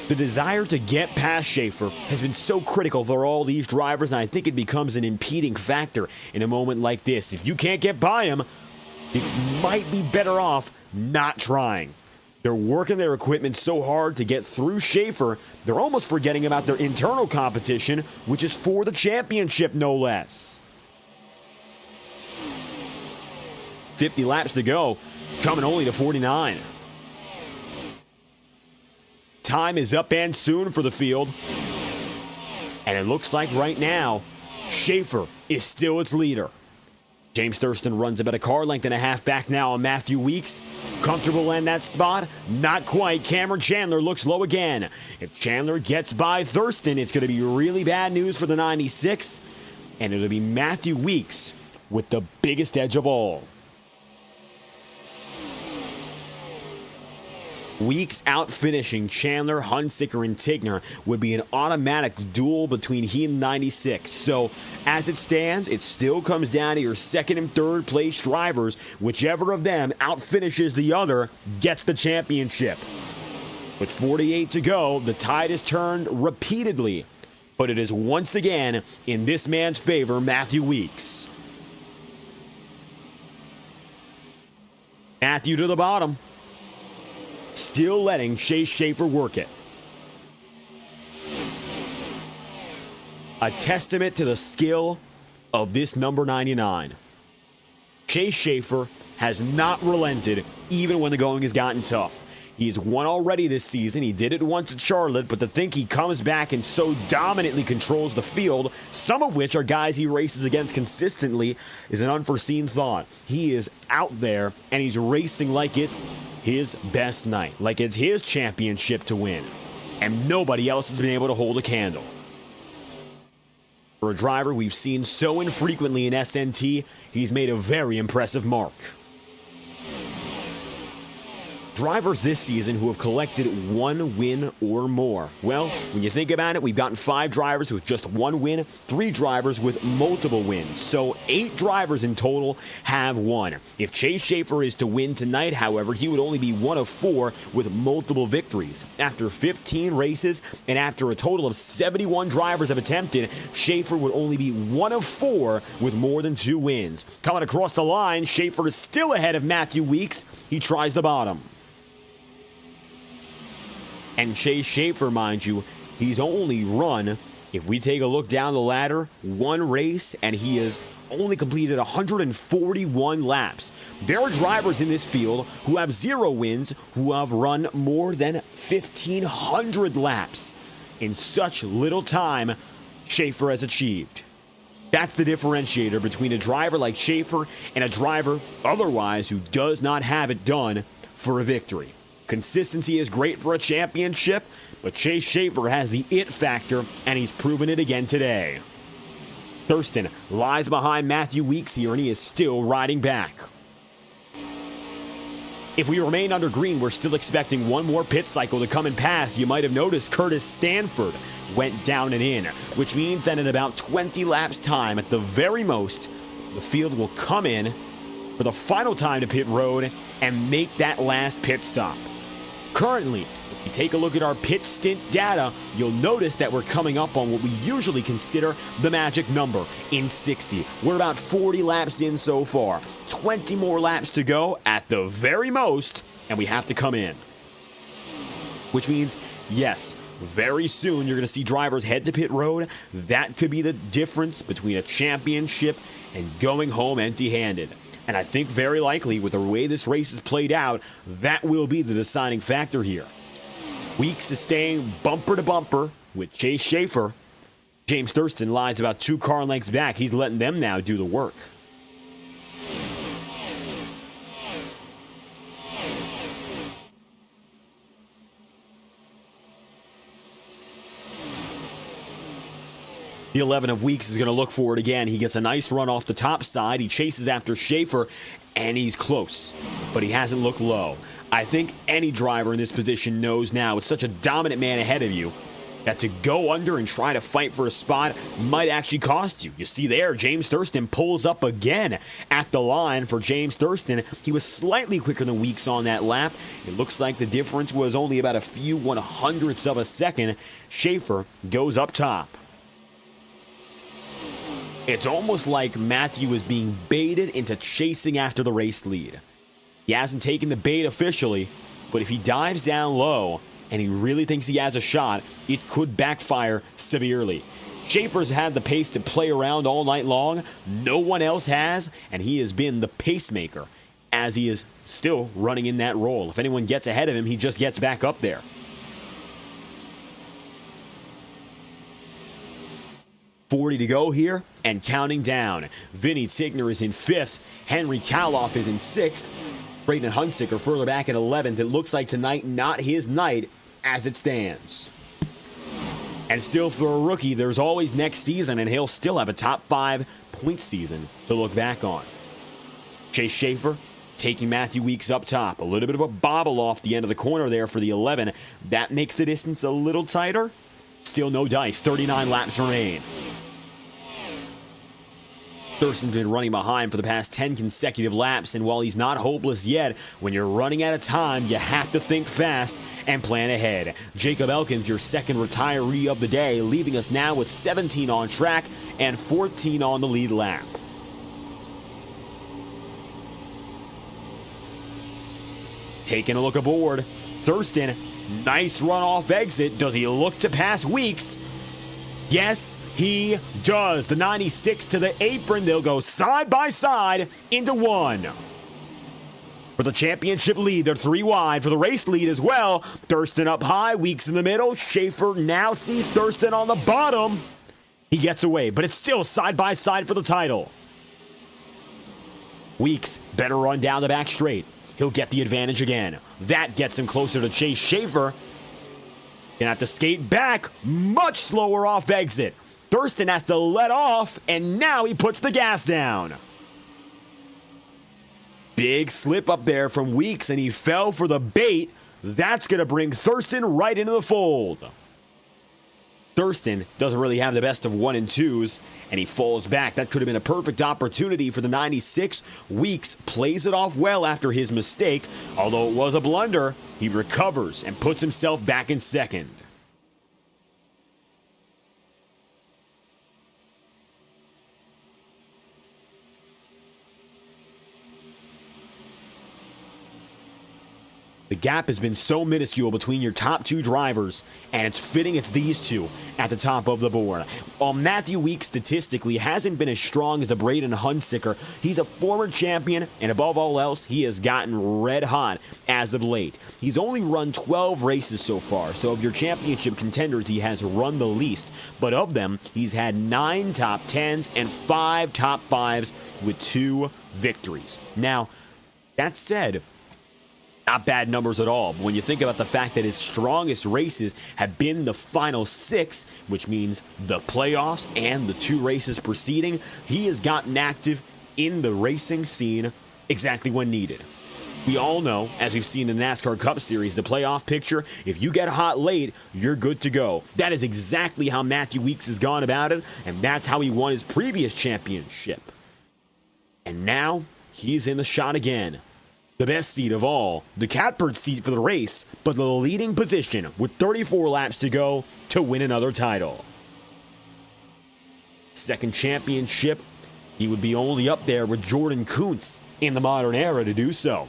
A: The desire to get past Schaefer has been so critical for all these drivers, and I think it becomes an impeding factor in a moment like this. If you can't get by him, you might be better off not trying. They're working their equipment so hard to get through Schaefer, they're almost forgetting about their internal competition, which is for the championship, no less. 50 laps to go, coming only to 49. Time is up and soon for the field. And it looks like right now, Schaefer is still its leader. James Thurston runs about a car length and a half back now on Matthew Weeks. Comfortable in that spot? Not quite. Cameron Chandler looks low again. If Chandler gets by Thurston, it's going to be really bad news for the 96. And it'll be Matthew Weeks with the biggest edge of all. Weeks out finishing Chandler, Hunsicker, and Tigner would be an automatic duel between he and 96. So, as it stands, it still comes down to your second and third place drivers. Whichever of them out finishes the other gets the championship. With 48 to go, the tide has turned repeatedly, but it is once again in this man's favor, Matthew Weeks. Matthew to the bottom. Still letting Chase Schaefer work it. A testament to the skill of this number 99. Chase Schaefer has not relented even when the going has gotten tough. He's won already this season. He did it once at Charlotte, but to think he comes back and so dominantly controls the field, some of which are guys he races against consistently, is an unforeseen thought. He is out there and he's racing like it's his best night, like it's his championship to win, and nobody else has been able to hold a candle. For a driver we've seen so infrequently in SNT, he's made a very impressive mark. Drivers this season who have collected one win or more. Well, when you think about it, we've gotten 5 drivers with just 1 win, 3 drivers with multiple wins. So 8 drivers in total have won. If Chase Schaefer is to win tonight, however, he would only be one of 4 with multiple victories. After 15 races and after a total of 71 drivers have attempted, Schaefer would only be one of 4 with more than 2 wins. Coming across the line, Schaefer is still ahead of Matthew Weeks. He tries the bottom. And Chase Schaefer, mind you, he's only run, if we take a look down the ladder, 1 race, and he has only completed 141 laps. There are drivers in this field who have 0 wins, who have run more than 1,500 laps. In such little time, Schaefer has achieved. That's the differentiator between a driver like Schaefer and a driver otherwise who does not have it done for a victory. Consistency is great for a championship, but Chase Schaefer has the it factor, and he's proven it again today. Thurston lies behind Matthew Weeks here, and he is still riding back. If we remain under green, we're still expecting one more pit cycle to come and pass. You might have noticed Curtis Stanford went down and in, which means that in about 20 laps time, at the very most, the field will come in for the final time to pit road and make that last pit stop. Currently, if you take a look at our pit stint data, you'll notice that we're coming up on what we usually consider the magic number in 60. We're about 40 laps in so far. 20 more laps to go at the very most, and we have to come in. Which means, yes, very soon you're going to see drivers head to pit road. That could be the difference between a championship and going home empty-handed. And I think very likely, with the way this race is played out, that will be the deciding factor here. Weeks is staying bumper to bumper with Chase Schaefer. James Thurston lies about 2 car lengths back. He's letting them now do the work. The 11 of Weeks is going to look for it again. He gets a nice run off the top side. He chases after Schaefer, and he's close, but he hasn't looked low. I think any driver in this position knows now, with such a dominant man ahead of you, that to go under and try to fight for a spot might actually cost you. You see there, James Thurston pulls up again at the line. For James Thurston, he was slightly quicker than Weeks on that lap. It looks like the difference was only about a few 100ths of a second. Schaefer goes up top. It's almost like Matthew is being baited into chasing after the race lead. He hasn't taken the bait officially, but if he dives down low and he really thinks he has a shot, it could backfire severely. Schaefer's had the pace to play around all night long. No one else has, and he has been the pacemaker as he is still running in that role. If anyone gets ahead of him, he just gets back up there. .40 to go here and counting down. Vinny Tigner is in 5th. Henry Kaloff is in 6th. Braden Hunsicker further back at 11th. It looks like tonight not his night as it stands. And still for a rookie, there's always next season, and he'll still have a top 5 point season to look back on. Chase Schaefer taking Matthew Weeks up top. A little bit of a bobble off the end of the corner there for the 11. That makes the distance a little tighter. Still no dice. 39 laps remain. Thurston's been running behind for the past 10 consecutive laps, and while he's not hopeless yet, when you're running out of time, you have to think fast and plan ahead. Jacob Elkins, your second retiree of the day, leaving us now with 17 on track and 14 on the lead lap. Taking a look aboard, Thurston, nice run-off exit. Does he look to pass Weeks? Yes, he does. The 96 to the apron. They'll go side by side into one. For the championship lead, they're 3 wide. For the race lead as well, Thurston up high, Weeks in the middle. Schaefer now sees Thurston on the bottom. He gets away, but it's still side by side for the title. Weeks better run down the back straight. He'll get the advantage again. That gets him closer to Chase Schaefer. Gonna have to skate back, much slower off exit. Thurston has to let off, and now he puts the gas down. Big slip up there from Weeks, and he fell for the bait. That's gonna bring Thurston right into the fold. Thurston doesn't really have the best of 1 and 2s, and he falls back. That could have been a perfect opportunity for the 96. Weeks plays it off well after his mistake. Although it was a blunder, he recovers and puts himself back in second. The gap has been so minuscule between your top 2 drivers, and it's fitting it's these 2 at the top of the board. While Matthew Weeks statistically hasn't been as strong as the Braden Hunsicker, he's a former champion, and above all else, he has gotten red hot as of late. He's only run 12 races so far, so of your championship contenders, he has run the least. But of them, he's had 9 top 10s and 5 top 5s with 2 victories. Now, that said, not bad numbers at all. But when you think about the fact that his strongest races have been the final 6, which means the playoffs and the 2 races preceding, he has gotten active in the racing scene exactly when needed. We all know, as we've seen in the NASCAR Cup Series, the playoff picture, if you get hot late, you're good to go. That is exactly how Matthew Weeks has gone about it, and that's how he won his previous championship. And now, he's in the shot again. The best seat of all, the catbird seat for the race, but the leading position with 34 laps to go to win another title. Second championship, he would be only up there with Jordan Kuntz in the modern era to do so.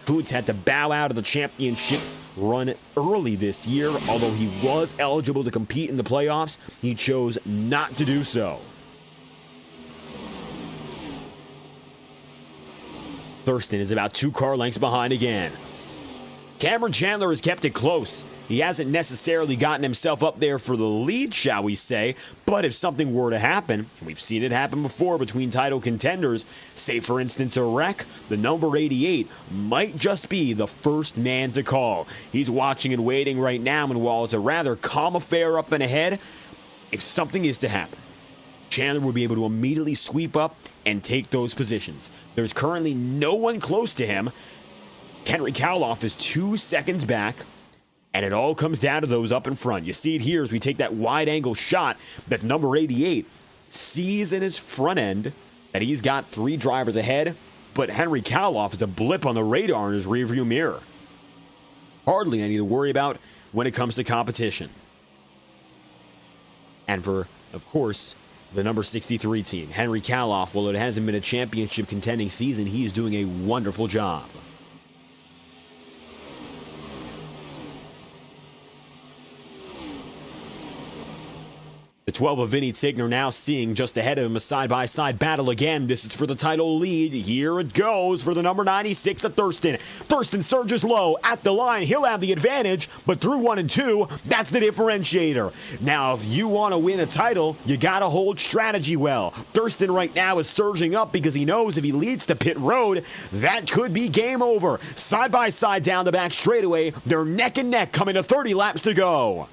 A: Kuntz had to bow out of the championship run early this year, although he was eligible to compete in the playoffs, he chose not to do so. Thurston is about 2 car lengths behind again. Cameron Chandler has kept it close. He hasn't necessarily gotten himself up there for the lead, shall we say, but if something were to happen, and we've seen it happen before between title contenders, say for instance a wreck, the number 88 might just be the first man to call. He's watching and waiting right now, and while it's a rather calm affair up and ahead, if something is to happen, Chandler will be able to immediately sweep up and take those positions. There's currently no one close to him. Henry Kaloff is 2 seconds back. And it all comes down to those up in front. You see it here as we take that wide-angle shot that number 88 sees in his front end that he's got 3 drivers ahead, but Henry Kaloff is a blip on the radar in his rearview mirror. Hardly any to worry about when it comes to competition. And for, of course, the number 63 team, Henry Kaloff, while it hasn't been a championship contending season, he is doing a wonderful job. The 12 of Vinny Tigner now seeing just ahead of him a side-by-side battle again. This is for the title lead. Here it goes for the number 96 of Thurston. Thurston surges low at the line. He'll have the advantage, but through 1 and 2, that's the differentiator. Now, if you want to win a title, you got to hold strategy well. Thurston right now is surging up because he knows if he leads to pit road, that could be game over. Side-by-side down the back straightaway. They're neck and neck coming to 30 laps to go.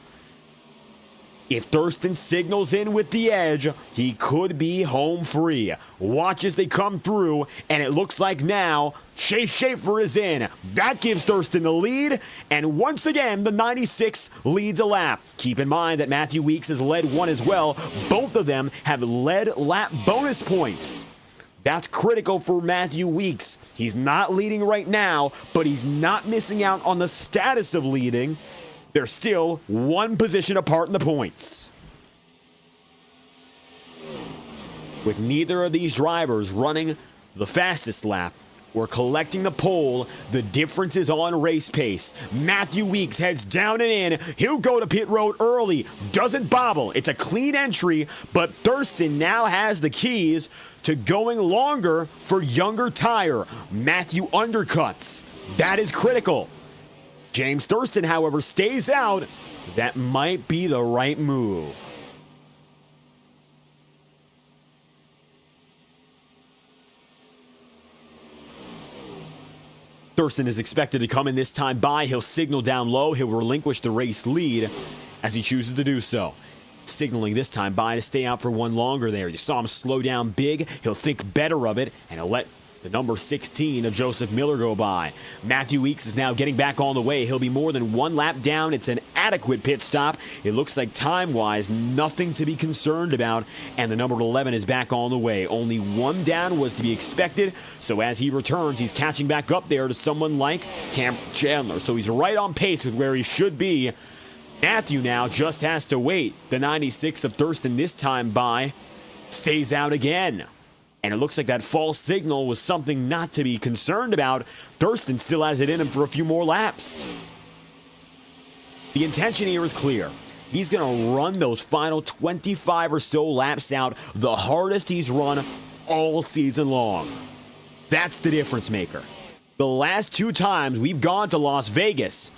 A: If Thurston signals in with the edge, he could be home free. Watch as they come through, and it looks like now Chase Schaefer is in. That gives Thurston the lead, and once again, the 96 leads a lap. Keep in mind that Matthew Weeks has led one as well. Both of them have led lap bonus points. That's critical for Matthew Weeks. He's not leading right now, but he's not missing out on the status of leading. They're still 1 position apart in the points. With neither of these drivers running the fastest lap or collecting the pole, the difference is on race pace. Matthew Weeks heads down and in. He'll go to pit road early. Doesn't bobble. It's a clean entry, but Thurston now has the keys to going longer for younger tire. Matthew undercuts. That is critical. James Thurston, however, stays out. That might be the right move. Thurston is expected to come in this time by. He'll signal down low. He'll relinquish the race lead as he chooses to do so. Signaling this time by to stay out for 1 longer there. You saw him slow down big. He'll think better of it, and he'll let the number 16 of Joseph Miller go by. Matthew Weeks is now getting back on the way. He'll be more than 1 lap down. It's an adequate pit stop. It looks like time-wise, nothing to be concerned about. And the number 11 is back on the way. Only 1 down was to be expected. So as he returns, he's catching back up there to someone like Cameron Chandler. So he's right on pace with where he should be. Matthew now just has to wait. The 96 of Thurston this time by stays out again. And it looks like that false signal was something not to be concerned about. Thurston still has it in him for a few more laps. The intention here is clear. He's going to run those final 25 or so laps out the hardest he's run all season long. That's the difference maker. The last 2 times we've gone to Las Vegas,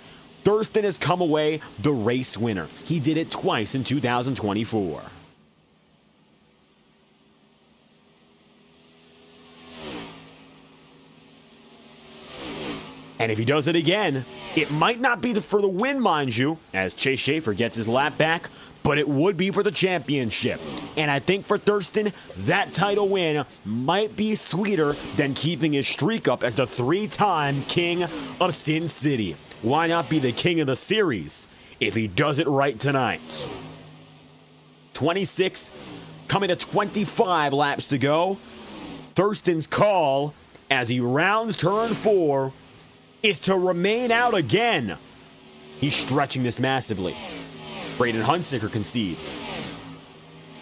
A: Thurston has come away the race winner. He did it twice in 2024. And if he does it again, it might not be for the win, mind you, as Chase Schaefer gets his lap back, but it would be for the championship. And I think for Thurston, that title win might be sweeter than keeping his streak up as the 3-time king of Sin City. Why not be the king of the series if he does it right tonight? 26, coming to 25 laps to go. Thurston's call as he rounds turn 4 is to remain out again. He's stretching this massively. Braden Hunsicker concedes.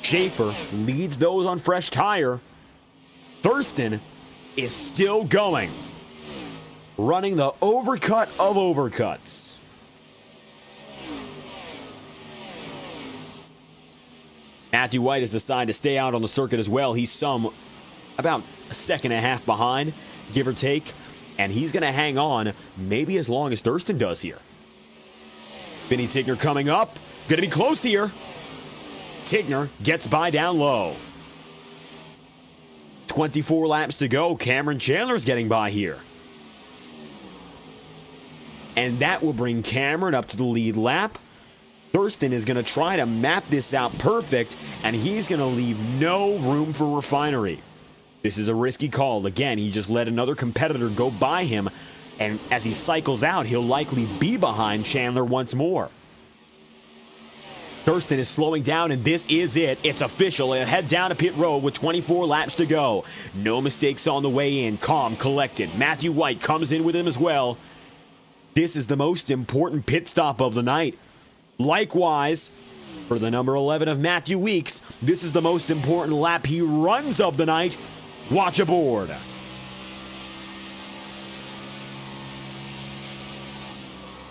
A: Schaefer leads those on fresh tire. Thurston is still going, running the overcut of overcuts. Matthew White has decided to stay out on the circuit as well. He's about a second and a half behind, give or take. And he's going to hang on maybe as long as Thurston does here. Vinny Tigner coming up. Going to be close here. Tigner gets by down low. 24 laps to go. Cameron Chandler's getting by here. And that will bring Cameron up to the lead lap. Thurston is going to try to map this out perfect, and he's going to leave no room for refinery. This is a risky call. Again, he just let another competitor go by him. And as he cycles out, he'll likely be behind Chandler once more. Thurston is slowing down, and this is it. It's official. He'll head down to pit road with 24 laps to go. No mistakes on the way in. Calm, collected. Matthew White comes in with him as well. This is the most important pit stop of the night. Likewise, for the number 11 of Matthew Weeks, this is the most important lap he runs of the night. Watch aboard.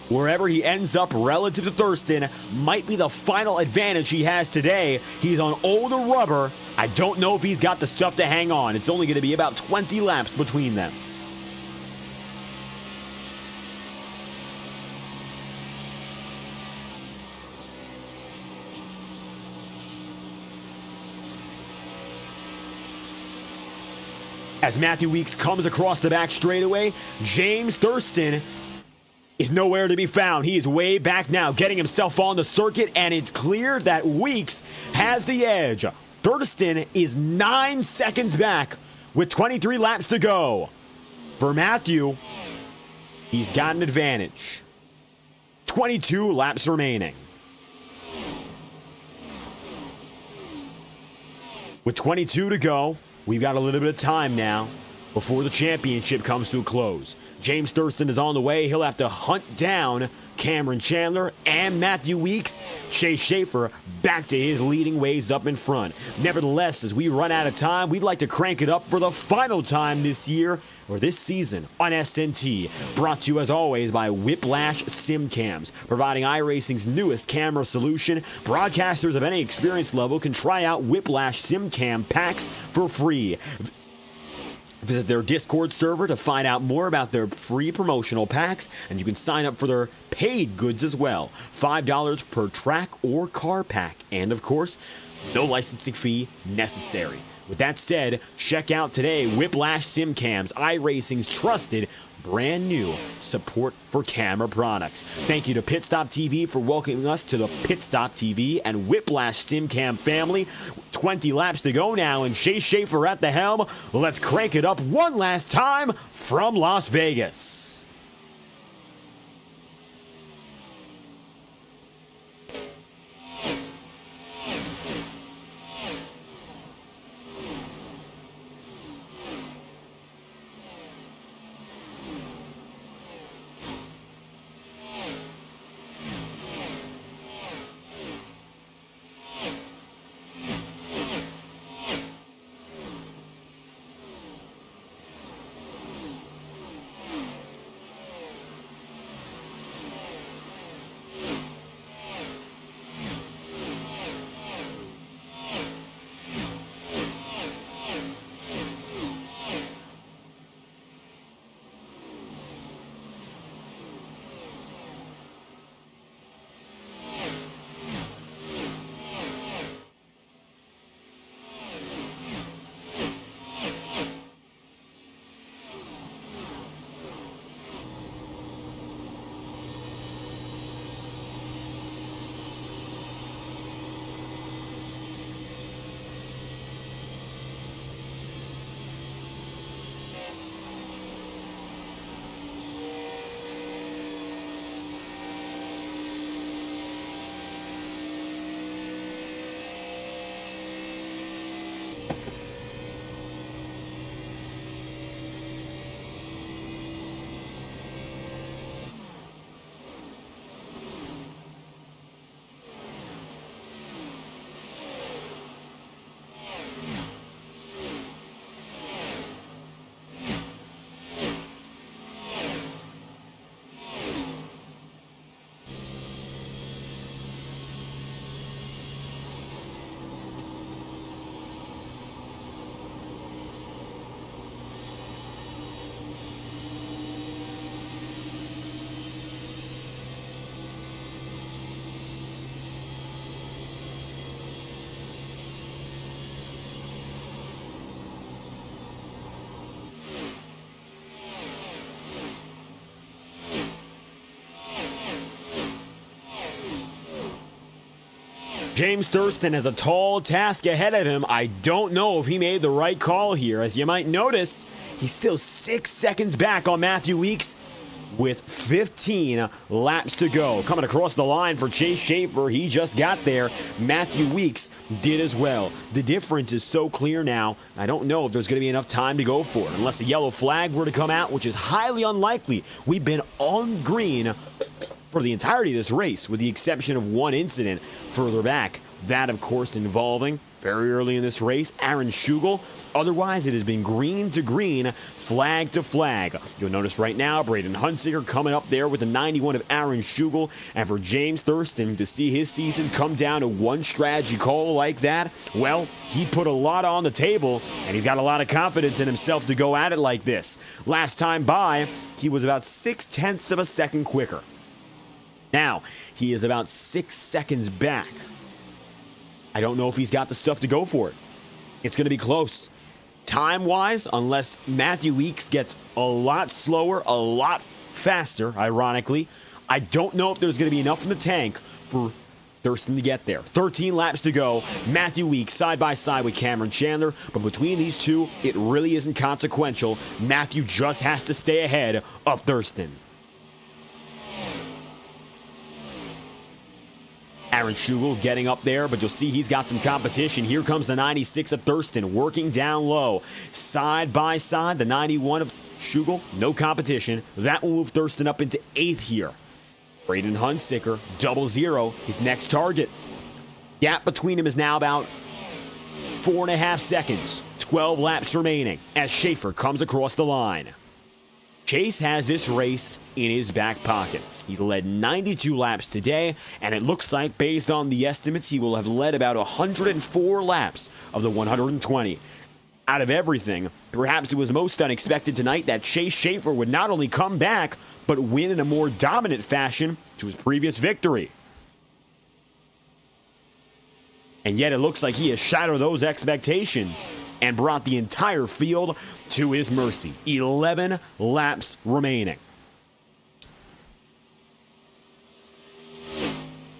A: Wherever he ends up relative to Thurston might be the final advantage he has today. He's on older rubber. I don't know if he's got the stuff to hang on. It's only going to be about 20 laps between them. As Matthew Weeks comes across the back straightaway, James Thurston is nowhere to be found. He is way back now, getting himself on the circuit, and it's clear that Weeks has the edge. Thurston is 9 seconds back with 23 laps to go. For Matthew, he's got an advantage. 22 laps remaining. With 22 to go, we've got a little bit of time now before the championship comes to a close. James Thurston is on the way. He'll have to hunt down Cameron Chandler and Matthew Weeks. Chase Schaefer back to his leading ways up in front. Nevertheless, as we run out of time, we'd like to crank it up for the final time this year, or this season, on SNT. Brought to you, as always, by Whiplash SimCams, providing iRacing's newest camera solution. Broadcasters of any experience level can try out Whiplash SimCam packs for free. Visit their Discord server to find out more about their free promotional packs, and you can sign up for their paid goods as well. $5 per track or car pack, and of course, no licensing fee necessary. With that said, check out today Whiplash SimCams, iRacing's trusted brand new support for camera products. Thank you to Pit Stop TV for welcoming us to the Pit Stop TV and Whiplash SimCam family. 20 laps to go now, and Chase Schaefer at the helm. Let's crank it up one last time from Las Vegas. James Thurston has a tall task ahead of him. I don't know if he made the right call here. As you might notice, he's still 6 seconds back on Matthew Weeks with 15 laps to go. Coming across the line for Chase Schaefer, he just got there. Matthew Weeks did as well. The difference is so clear now, I don't know if there's going to be enough time to go for it. Unless a yellow flag were to come out, which is highly unlikely. We've been on green for the entirety of this race, with the exception of one incident further back. That, of course, involving, very early in this race, Aaron Schugel. Otherwise, it has been green to green, flag to flag. You'll notice right now, Braden Hunsicker coming up there with the 91 of Aaron Schugel. And for James Thurston to see his season come down to one strategy call like that, well, he put a lot on the table, and he's got a lot of confidence in himself to go at it like this. Last time by, he was about 0.6 of a second quicker. Now, he is about 6 seconds back. I don't know if he's got the stuff to go for it. It's going to be close. Time-wise, unless Matthew Weeks gets a lot slower, a lot faster, ironically, I don't know if there's going to be enough in the tank for Thurston to get there. 13 laps to go. Matthew Weeks side by side with Cameron Chandler, but between these two, it really isn't consequential. Matthew just has to stay ahead of Thurston. Aaron Schugel getting up there, but you'll see he's got some competition. Here comes the 96 of Thurston working down low. Side by side, the 91 of Schugel, no competition. That will move Thurston up into 8th here. Braden Hunsicker, 00, his next target. Gap between them is now about 4.5 seconds. 12 laps remaining as Schaefer comes across the line. Chase has this race in his back pocket. He's led 92 laps today, and it looks like, based on the estimates, he will have led about 104 laps of the 120. Out of everything, perhaps it was most unexpected tonight that Chase Schaefer would not only come back, but win in a more dominant fashion to his previous victory. And yet it looks like he has shattered those expectations and brought the entire field to his mercy. 11 laps remaining.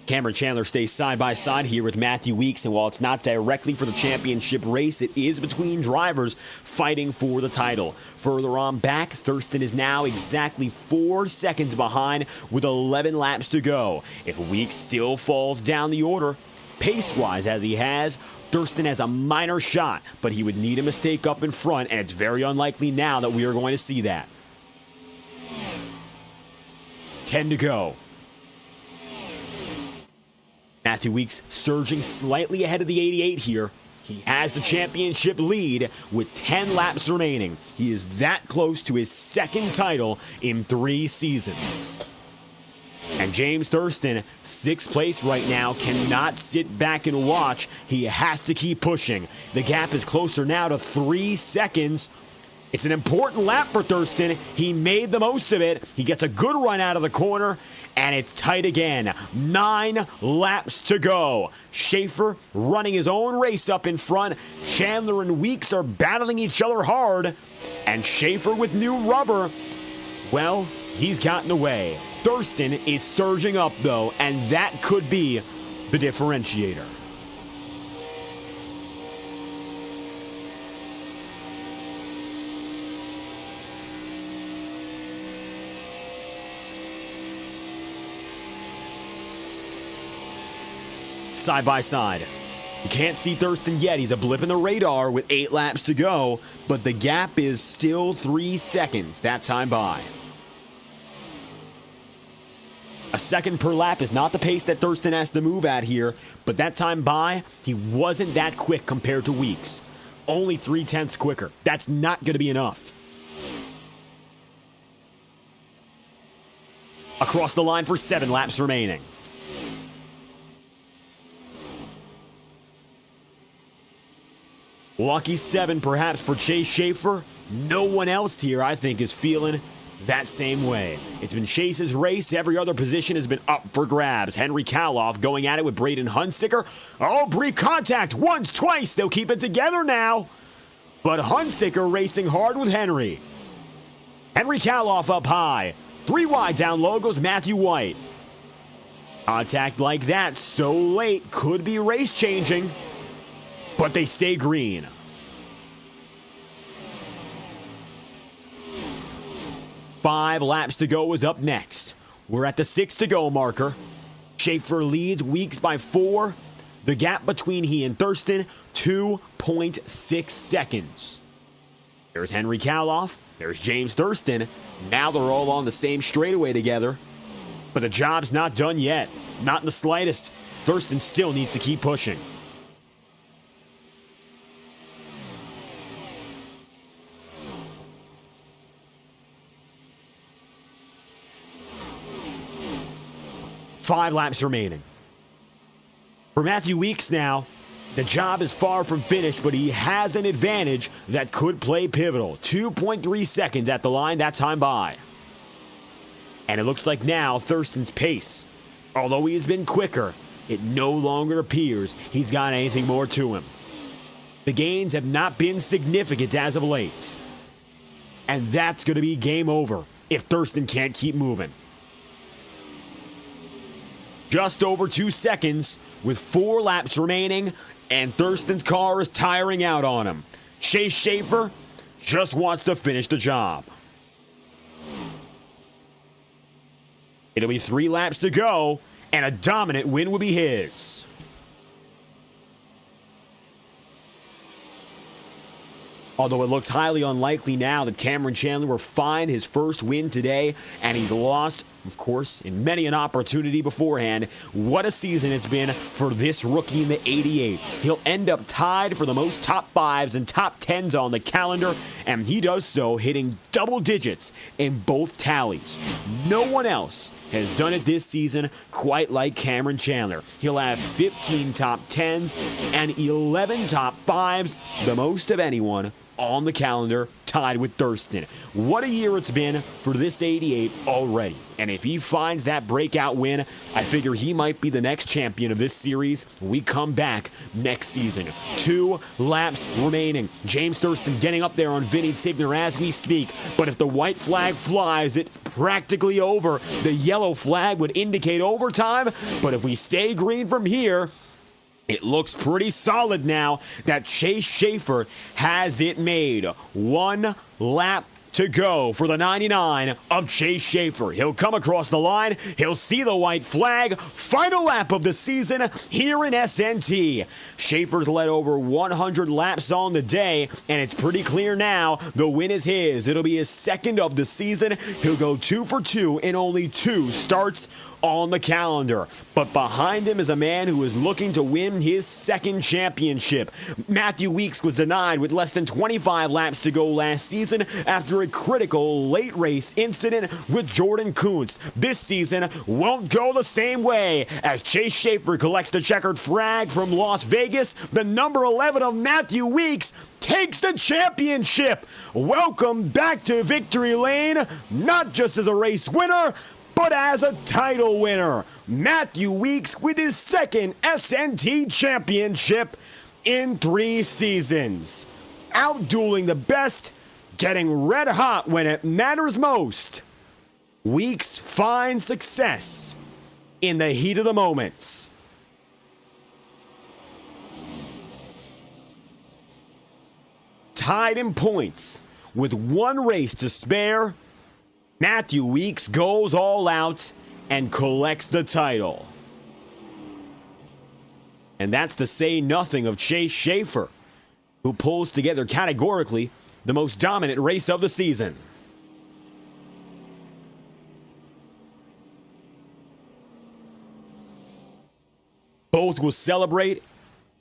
A: Cameron Chandler stays side by side here with Matthew Weeks, and while it's not directly for the championship race, it is between drivers fighting for the title. Further on back, Thurston is now exactly 4 seconds behind with 11 laps to go. If Weeks still falls down the order, pace-wise as he has, Thurston has a minor shot, but he would need a mistake up in front, and it's very unlikely now that we are going to see that. 10 to go. Matthew Weeks surging slightly ahead of the 88 here. He has the championship lead with 10 laps remaining. He is that close to his second title in 3 seasons. And James Thurston, 6th place right now, cannot sit back and watch. He has to keep pushing. The gap is closer now to 3 seconds. It's an important lap for Thurston. He made the most of it. He gets a good run out of the corner, and it's tight again. 9 laps to go. Schaefer running his own race up in front. Chandler and Weeks are battling each other hard. And Schaefer with new rubber, well, he's gotten away. Thurston is surging up, though, and that could be the differentiator. Side by side. You can't see Thurston yet. He's a blip in the radar with 8 laps to go, but the gap is still 3 seconds that time by. A second per lap is not the pace that Thurston has to move at here, but that time by, he wasn't that quick compared to Weeks. Only 0.3 quicker. That's not going to be enough. Across the line for 7 laps remaining. Lucky 7 perhaps for Chase Schaefer. No one else here, I think, is feeling that same way. It's been Chase's race. Every other position has been up for grabs. Henry Kaloff going at it with Braden Hunsicker. Oh, brief contact. Once, twice. They'll keep it together now. But Hunsicker racing hard with Henry. Henry Kaloff up high. 3 wide down low goes Matthew White. Contact like that so late could be race changing. But they stay green. 5 laps to go is up next. We're at the 6 to go marker. Schaefer leads Weeks by 4. The gap between he and Thurston, 2.6 seconds. There's Henry Kaloff. There's James Thurston. Now they're all on the same straightaway together. But the job's not done yet. Not in the slightest. Thurston still needs to keep pushing. Five laps remaining. For Matthew Weeks now, the job is far from finished, but he has an advantage that could play pivotal. 2.3 seconds at the line, that time by. And it looks like now Thurston's pace, although he has been quicker, it no longer appears he's got anything more to him. The gains have not been significant as of late. And that's going to be game over if Thurston can't keep moving. Just over 2 seconds with 4 laps remaining, and Thurston's car is tiring out on him. Chase Schaefer just wants to finish the job. It'll be 3 laps to go, and a dominant win will be his. Although it looks highly unlikely now that Cameron Chandler will find his first win today, and he's lost, of course, in many an opportunity beforehand. What a season it's been for this rookie in the 88. He'll end up tied for the most top 5s and top 10s on the calendar, and he does so hitting double digits in both tallies. No one else has done it this season quite like Cameron Chandler. He'll have 15 top 10s and 11 top 5s, the most of anyone on the calendar, tied with Thurston. What a year it's been for this 88 already. And if he finds that breakout win, I figure he might be the next champion of this series when we come back next season. 2 laps remaining. James Thurston getting up there on Vinny Tigner as we speak. But if the white flag flies, it's practically over. The yellow flag would indicate overtime. But if we stay green from here, it looks pretty solid now that Chase Schaefer has it made. 1 lap to go for the 99 of Chase Schaefer. He'll come across the line. He'll see the white flag. Final lap of the season here in SNT. Schaefer's led over 100 laps on the day, and it's pretty clear now the win is his. It'll be his second of the season. He'll go 2 for 2 in only 2 starts on the calendar. But behind him is a man who is looking to win his second championship. Matthew Weeks was denied with less than 25 laps to go last season after a critical late race incident with Jordan Kuntz. This season won't go the same way as Chase Schaefer collects the checkered flag from Las Vegas. The number 11 of Matthew Weeks takes the championship. Welcome back to victory lane, not just as a race winner, but as a title winner. Matthew Weeks with his second SNT championship in 3 seasons. Outdueling the best, getting red hot when it matters most. Weeks finds success in the heat of the moments. Tied in points with 1 race to spare, Matthew Weeks goes all out and collects the title. And that's to say nothing of Chase Schaefer, who pulls together categorically the most dominant race of the season. Both will celebrate,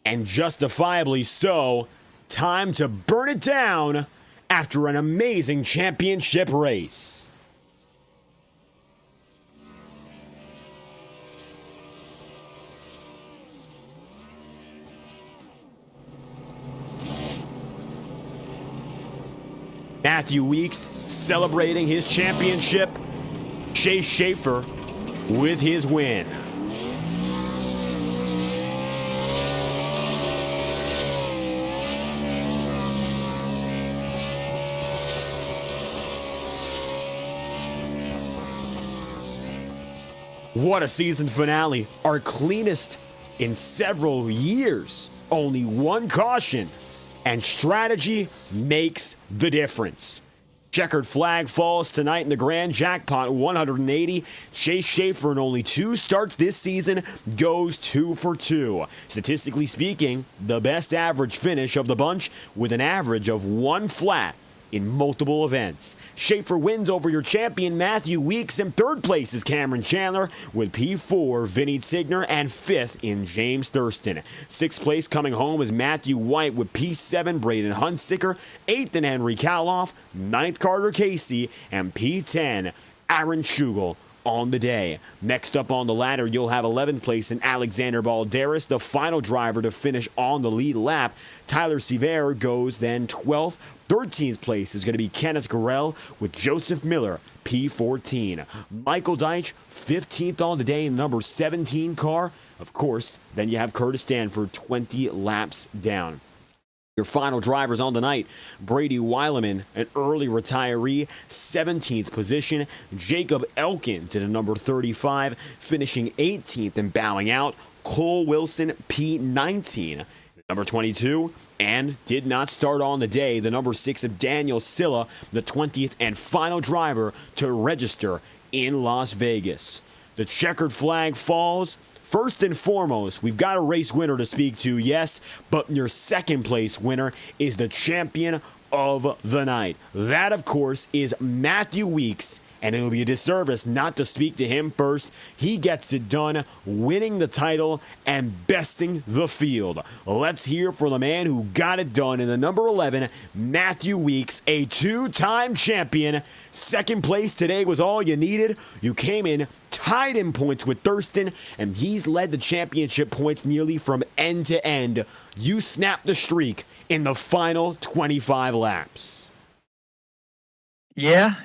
A: and justifiably so. Time to burn it down after an amazing championship race. Matthew Weeks celebrating his championship. Chase Schaefer with his win. What a season finale. Our cleanest in several years. Only 1 caution. And strategy makes the difference. Checkered flag falls tonight in the Grand Jackpot 180. Chase Schaefer, in only 2 starts this season, goes 2 for 2. Statistically speaking, the best average finish of the bunch with an average of 1 flat in multiple events. Schaefer wins over your champion Matthew Weeks. In 3rd place is Cameron Chandler with P4 Vinny Tigner, and 5th in James Thurston. 6th place coming home is Matthew White with P7 Braden Hunsicker, 8th in Henry Kaloff, 9th Carter Casey, and P10 Aaron Schugel on the day. Next up on the ladder, you'll have 11th place in Alexander Balderas, the final driver to finish on the lead lap. Tyler Sevier goes then 12th. 13th place is going to be Kenneth Gorell with Joseph Miller, P14. Michael Deitch, 15th on the day in the number 17 car. Of course, then you have Curtis Stanford 20 laps down. Your final drivers on the night: Brady Weileman, an early retiree, 17th position. Jacob Elkin to the number 35, finishing 18th and bowing out. Cole Wilson, P19. Number 22, and did not start on the day, the number 6 of Daniel Silla, the 20th and final driver to register in Las Vegas. The checkered flag falls. First and foremost, we've got a race winner to speak to, yes, but your 2nd place winner is the champion of the night. That, of course, is Matthew Weeks, and it will be a disservice not to speak to him first. He gets it done, winning the title and besting the field. Let's hear from the man who got it done in the number 11, Matthew Weeks, a 2-time champion. 2nd place today was all you needed. You came in tied in points with Thurston, and he's led the championship points nearly from end to end. You snapped the streak in the final 25 laps.
B: Yeah.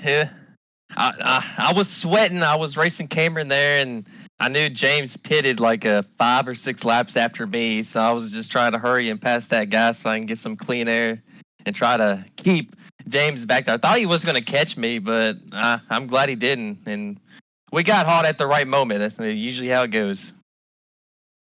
B: I was sweating. I was racing Cameron there, and I knew James pitted like 5 or 6 laps after me, so I was just trying to hurry and pass that guy so I can get some clean air and try to keep James back there. I thought he was going to catch me, but I'm glad he didn't, and we got hot at the right moment. That's usually how it goes.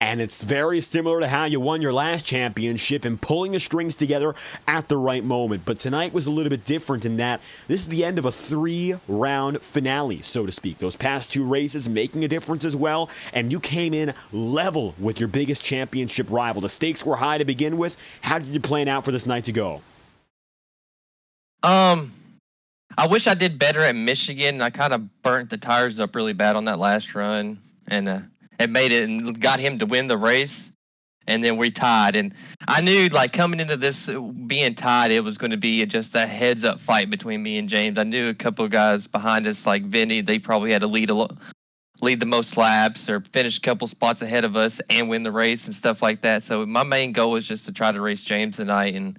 A: And it's very similar to how you won your last championship and pulling the strings together at the right moment. But tonight was a little bit different in that this is the end of a 3-round finale, so to speak. Those past 2 races making a difference as well. And you came in level with your biggest championship rival. The stakes were high to begin with. How did you plan out for this night to go?
B: I wish I did better at Michigan. I kind of burnt the tires up really bad on that last run, and it made it and got him to win the race, and then we tied. And I knew, like, coming into this being tied, it was going to be just a heads-up fight between me and James. I knew a couple of guys behind us, like Vinny, they probably had to lead the most laps or finish a couple spots ahead of us and win the race and stuff like that. So my main goal was just to try to race James tonight. And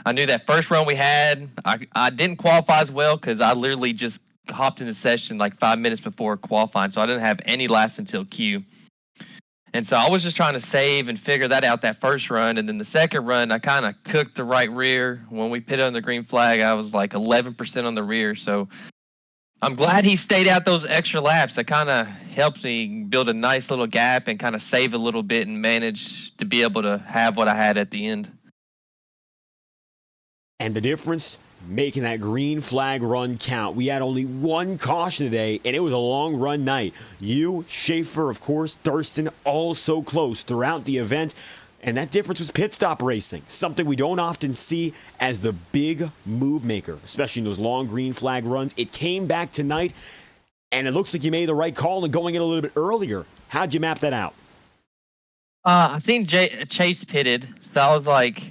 B: I knew that first run we had, I didn't qualify as well because I literally just hopped in the session like 5 minutes before qualifying, so I didn't have any laps until Q. And so I was just trying to save and figure that out that first run. And then the second run, I kind of cooked the right rear. When we pitted on the green flag, I was like 11% on the rear. So I'm glad he stayed out those extra laps. That kind of helped me build a nice little gap and kind of save a little bit and manage to be able to have what I had at the end.
A: And the difference? Making that green flag run count. We had only 1 caution today, and it was a long run night. You, Schaefer, of course, Thurston, all so close throughout the event. And that difference was pit stop racing, something we don't often see as the big move maker, especially in those long green flag runs. It came back tonight, and it looks like you made the right call in going in a little bit earlier. How'd you map that out?
B: I seen Chase pitted, so I was like,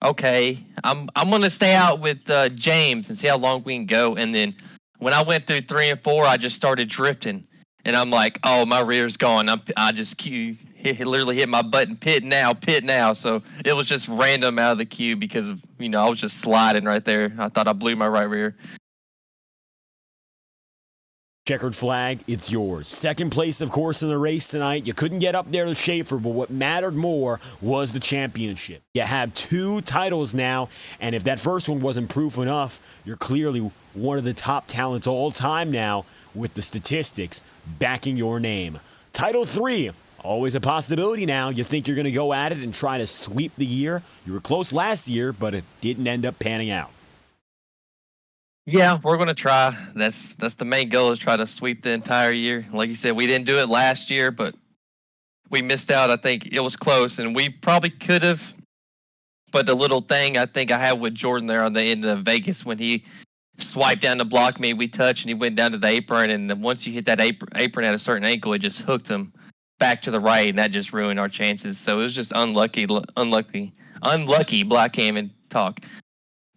B: okay, I'm gonna stay out with James and see how long we can go. And then when I went through 3 and 4, I just started drifting, and I'm like, oh, my rear's gone. I just literally hit my button, pit now. So it was just random out of the queue because of I was just sliding right there. I thought I blew my right rear.
A: Checkered flag, it's yours. 2nd place, of course, in the race tonight. You couldn't get up there to Schaefer, but what mattered more was the championship. You have 2 titles now, and if that first one wasn't proof enough, you're clearly one of the top talents all time now with the statistics backing your name. Title 3, always a possibility now. You think you're going to go at it and try to sweep the year. You were close last year, but it didn't end up panning out.
B: Yeah, we're gonna try. That's the main goal is try to sweep the entire year. Like you said, we didn't do it last year, but we missed out. I think it was close, and we probably could have. But the little thing I think I had with Jordan there on the end of Vegas when he swiped down to block me, we touched, and he went down to the apron. And then once you hit that apron at a certain angle, it just hooked him back to the right, and that just ruined our chances. So it was just unlucky. Black came and talk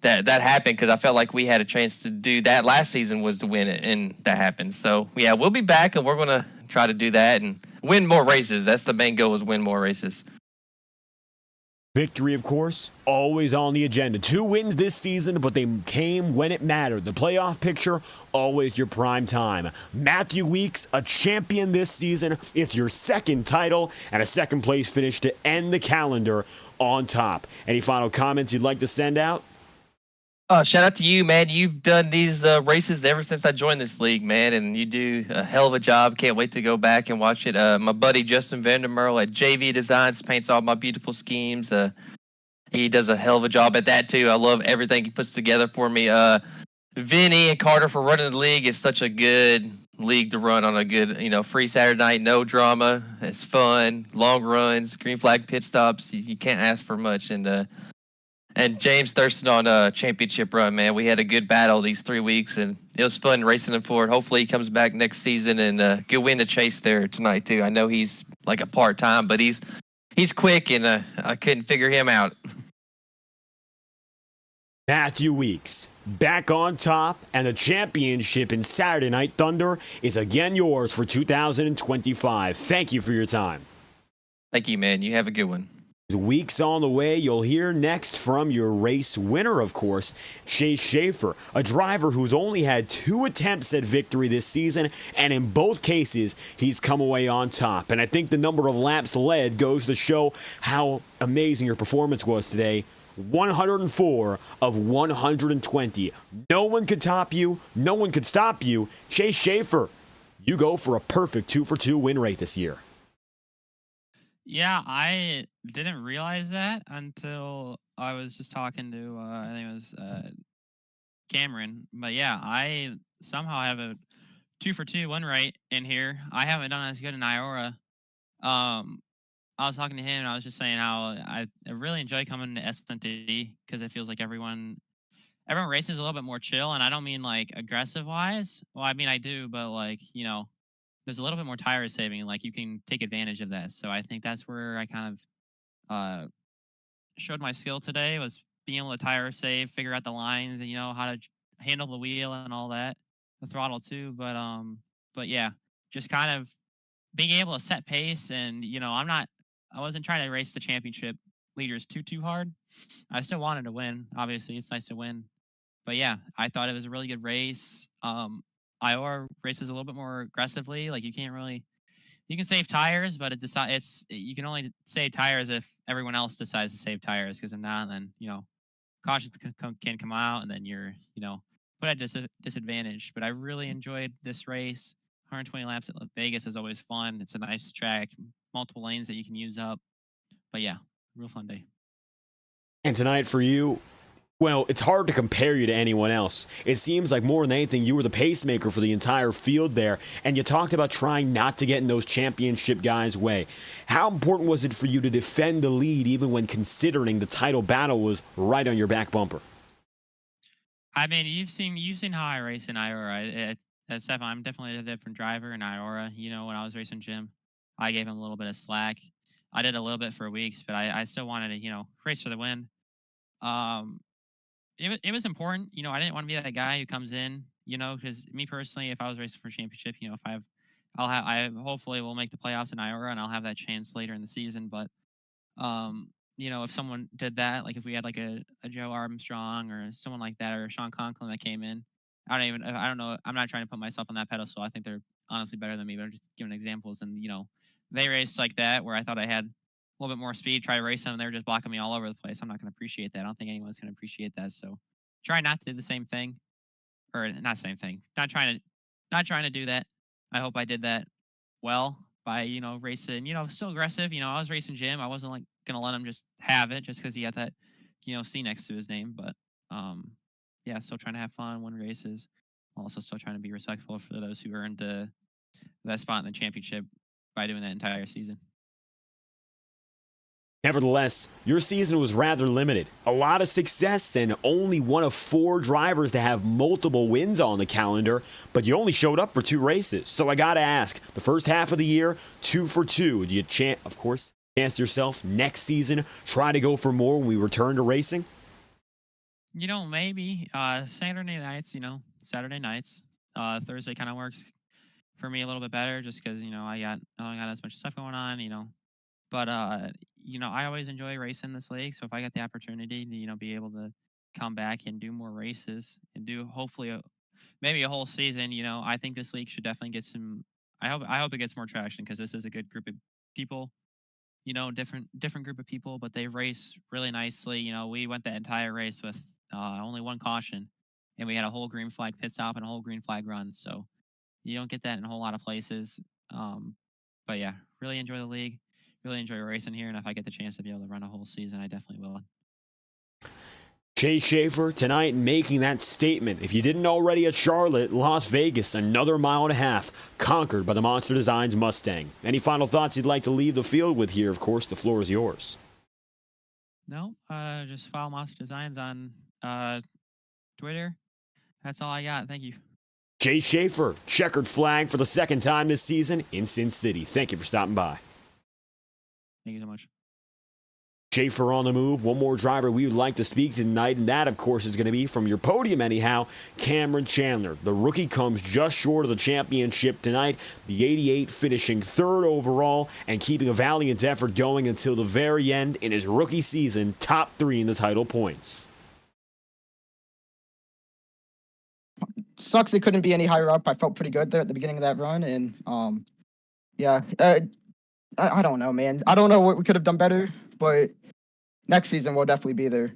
B: that happened because I felt like we had a chance to do that last season was to win it, and that happened. So yeah, we'll be back, and we're gonna try to do that and win more races. That's the main goal is win more races.
A: Victory, of course, always on the agenda. 2 wins this season, but they came when it mattered. The playoff picture, always your prime time. Matthew Weeks, a champion this season. It's your second title and a second place finish to end the calendar on top. Any final comments you'd like to send out?
B: Shout out to you, man. You've done these races ever since I joined this league, man, and you do a hell of a job. Can't wait to go back and watch it. My buddy Justin Vandermeerle at JV Designs paints all my beautiful schemes. He does a hell of a job at that too. I love everything he puts together for me. Vinny and Carter for running the league is such a good league to run on a good, free Saturday night, no drama. It's fun, long runs, green flag pit stops. You can't ask for much, and James Thurston on a championship run, man. We had a good battle these 3 weeks, and it was fun racing him forward. Hopefully, he comes back next season and go win the chase there tonight too. I know he's like a part time, but he's quick, and I couldn't figure him out.
A: Matthew Weeks, back on top, and the championship in Saturday Night Thunder is again yours for 2025. Thank you for your time.
B: Thank you, man. You have a good one.
A: Weeks on the way, you'll hear next from your race winner, of course, Chase Schaefer, a driver who's only had 2 attempts at victory this season, and in both cases, he's come away on top. And I think the number of laps led goes to show how amazing your performance was today. 104 of 120. No one could top you. No one could stop you. Chase Schaefer, you go for a perfect 2-for-2 win rate this year.
C: Yeah, I didn't realize that until I was just talking to I think it was Cameron. But yeah, I somehow have a 2-for-2 win rate in here. I haven't done as good in IORA. Um, I was talking to him and I was just saying how I really enjoy coming to SNT because it feels like everyone races a little bit more chill, and I don't mean like aggressive wise. Well, I mean I do, but like there's a little bit more tire saving, and like you can take advantage of that. So I think that's where I kind of showed my skill today was being able to tire save, figure out the lines, and how to handle the wheel and all that, the throttle too. But yeah, just kind of being able to set pace, and I wasn't trying to race the championship leaders too hard. I still wanted to win. Obviously, it's nice to win, but yeah, I thought it was a really good race. IOR races a little bit more aggressively. Like you can save tires, but you can only save tires if everyone else decides to save tires. Because if not, then cautions can come out, and then you're put at disadvantage. But I really enjoyed this race. 120 laps at Vegas is always fun. It's a nice track, multiple lanes that you can use up. But yeah, real fun day.
A: And tonight for you, well, it's hard to compare you to anyone else. It seems like more than anything, you were the pacemaker for the entire field there, and you talked about trying not to get in those championship guys' way. How important was it for you to defend the lead even when considering the title battle was right on your back bumper?
C: I mean, you've seen how I race in IORA. I'm definitely a different driver in IORA. When I was racing Jim, I gave him a little bit of slack. I did a little bit for weeks, but I still wanted to race for the win. Um, it was important. I didn't want to be that guy who comes in. Because me personally, if I was racing for a championship, if I hopefully will make the playoffs in IORA and I'll have that chance later in the season. But if someone did that, like if we had like a Joe Armstrong or someone like that, or Sean Conklin that came in, I don't know. I'm not trying to put myself on that pedestal. I think they're honestly better than me, but I'm just giving examples. And they raced like that where I thought I had a little bit more speed, try to race them, and they were just blocking me all over the place. I'm not going to appreciate that. I don't think anyone's going to appreciate that. So try not to do the same thing, or not same thing. Not trying to do that. I hope I did that well by racing. Still aggressive. I was racing Jim. I wasn't like gonna let him just have it just because he had that C next to his name. But yeah, still trying to have fun, win races, while also still trying to be respectful for those who earned that spot in the championship by doing that entire season.
A: Nevertheless, your season was rather limited. A lot of success and only one of 4 drivers to have multiple wins on the calendar, but you only showed up for 2 races. So I gotta ask, the first half of the year, 2 for 2. Do you chance yourself next season, try to go for more when we return to racing?
C: Maybe Saturday nights. Thursday kind of works for me a little bit better just because, I don't got as much stuff going on. But I always enjoy racing this league. So if I get the opportunity to, be able to come back and do more races and do hopefully maybe a whole season, I think this league should definitely get some. I hope it gets more traction because this is a good group of people. Different group of people, but they race really nicely. We went the entire race with only one caution, and we had a whole green flag pit stop and a whole green flag run. So you don't get that in a whole lot of places. But yeah, really enjoy the league. Really enjoy racing here, and if I get the chance to be able to run a whole season, I definitely will.
A: Chase Schaefer tonight making that statement. If you didn't already at Charlotte, Las Vegas, another mile and a half, conquered by the Monster Designs Mustang. Any final thoughts you'd like to leave the field with here? Of course, the floor is yours.
C: No, just follow Monster Designs on Twitter. That's all I got. Thank you.
A: Chase Schaefer, checkered flag for the second time this season in Sin City. Thank you for stopping by.
C: Thank you so much.
A: Schaefer on the move. One more driver we would like to speak to tonight, and that, of course, is going to be from your podium anyhow, Cameron Chandler. The rookie comes just short of the championship tonight, the 88 finishing 3rd overall and keeping a valiant effort going until the very end in his rookie season, top 3 in the title points.
D: Sucks it couldn't be any higher up. I felt pretty good there at the beginning of that run, and I don't know, man. I don't know what we could have done better, but next season we'll definitely be there.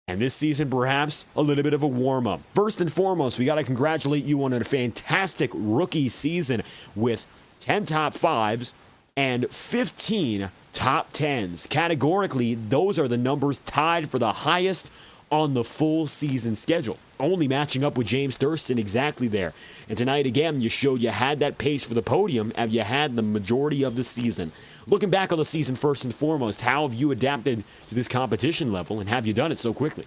A: And this season, perhaps, a little bit of a warm-up. First and foremost, we got to congratulate you on a fantastic rookie season with 10 top 5s and 15 top 10s. Categorically, those are the numbers tied for the highest on the full season schedule, only matching up with James Thurston exactly there. And tonight, again, you showed you had that pace for the podium and you had the majority of the season. Looking back on the season first and foremost, how have you adapted to this competition level, and have you done it so quickly?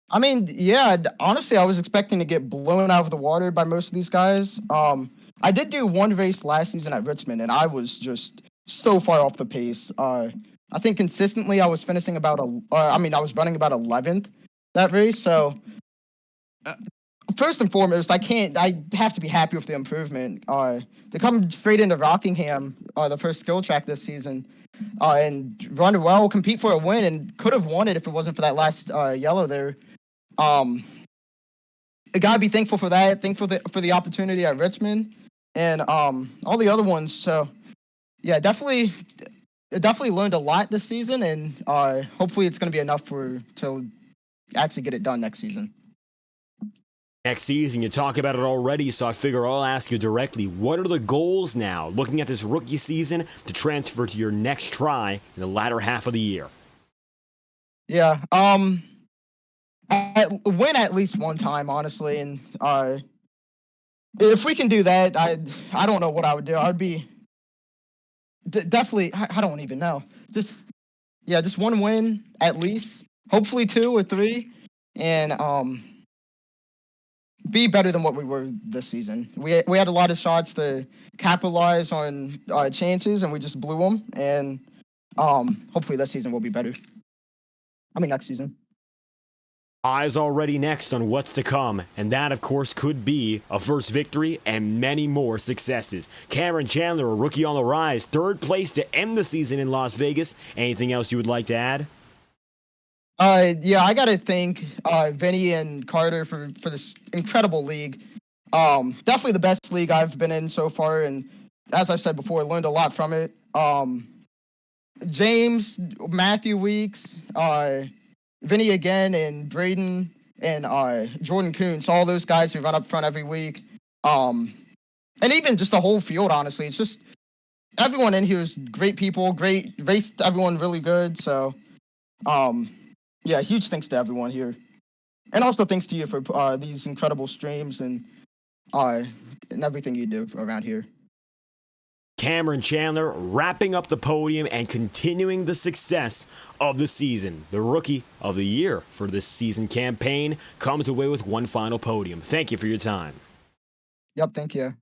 D: I mean, yeah, honestly, I was expecting to get blown out of the water by most of these guys. I did do one race last season at Richmond, and I was just so far off the pace. I think consistently I was finishing I was running about 11th that race. So first and foremost, I have to be happy with the improvement. To come straight into Rockingham, the first skill track this season, and run well, compete for a win, and could have won it if it wasn't for that last yellow there. I gotta be thankful for that. Thankful for the opportunity at Richmond and all the other ones. So yeah, definitely learned a lot this season, and hopefully it's going to be enough to actually get it done next season.
A: Next season, you talk about it already, so I figure I'll ask you directly. What are the goals now, looking at this rookie season, to transfer to your next try in the latter half of the year?
D: Yeah, win at least one time, honestly, and if we can do that, I don't know what I would do. I'd be definitely, I don't even know. Just one win at least, hopefully 2 or 3, and be better than what we were this season. We had a lot of shots to capitalize on chances, and we just blew them. And hopefully this season will be better. Next season.
A: Eyes already next on what's to come, and that, of course, could be a first victory and many more successes. Cameron Chandler, a rookie on the rise, 3rd place to end the season in Las Vegas. Anything else you would like to add?
D: Yeah, I gotta thank Vinny and Carter for this incredible league. Definitely the best league I've been in so far, and as I said before, learned a lot from it. James, Matthew Weeks, Vinny again, and Braden, and Jordan Coons, all those guys who run up front every week. And even just the whole field, honestly. It's just everyone in here is great people, raced everyone really good. So Yeah, huge thanks to everyone here. And also thanks to you for these incredible streams and everything you do around here.
A: Cameron Chandler wrapping up the podium and continuing the success of the season. The Rookie of the Year for this season campaign comes away with one final podium. Thank you for your time.
D: Yep, thank you.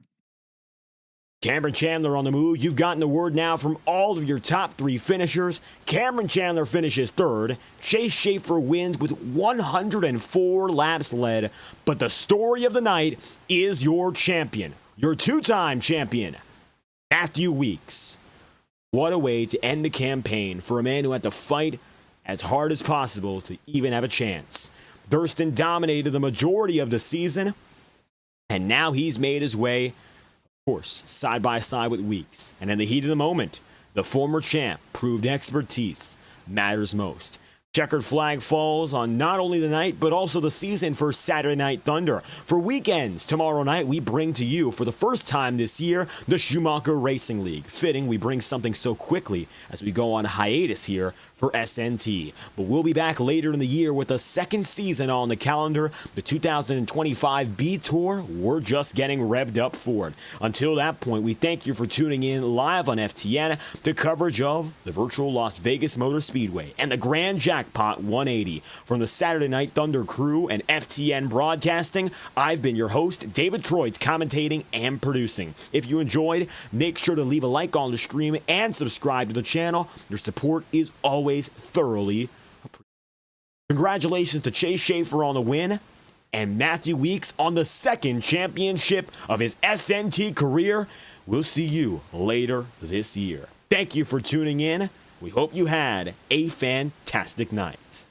A: Cameron Chandler on the move. You've gotten the word now from all of your top 3 finishers. Cameron Chandler finishes 3rd. Chase Schaefer wins with 104 laps led. But the story of the night is your champion, your 2-time champion, Matthew Weeks. What a way to end the campaign for a man who had to fight as hard as possible to even have a chance. Thurston dominated the majority of the season, and now he's made his way, of course, side by side with Weeks. And in the heat of the moment, the former champ proved expertise matters most. Checkered flag falls on not only the night, but also the season for Saturday Night Thunder. For weekends, tomorrow night, we bring to you, for the first time this year, the Schumacher Racing League. Fitting we bring something so quickly as we go on hiatus here for SNT. But we'll be back later in the year with a second season on the calendar. The 2025 B Tour, we're just getting revved up for it. Until that point, we thank you for tuning in live on FTN to coverage of the virtual Las Vegas Motor Speedway and the Grand Jackpot 180. From the Saturday Night Thunder crew and FTN Broadcasting, I've been your host, David Kreutz, commentating and producing. If you enjoyed, make sure to leave a like on the stream and subscribe to the channel. Your support is always thoroughly appreciated. Congratulations to Chase Schaefer on the win and Matthew Weeks on the 2nd championship of his SNT career. We'll see you later this year. Thank you for tuning in. We hope you had a fantastic night.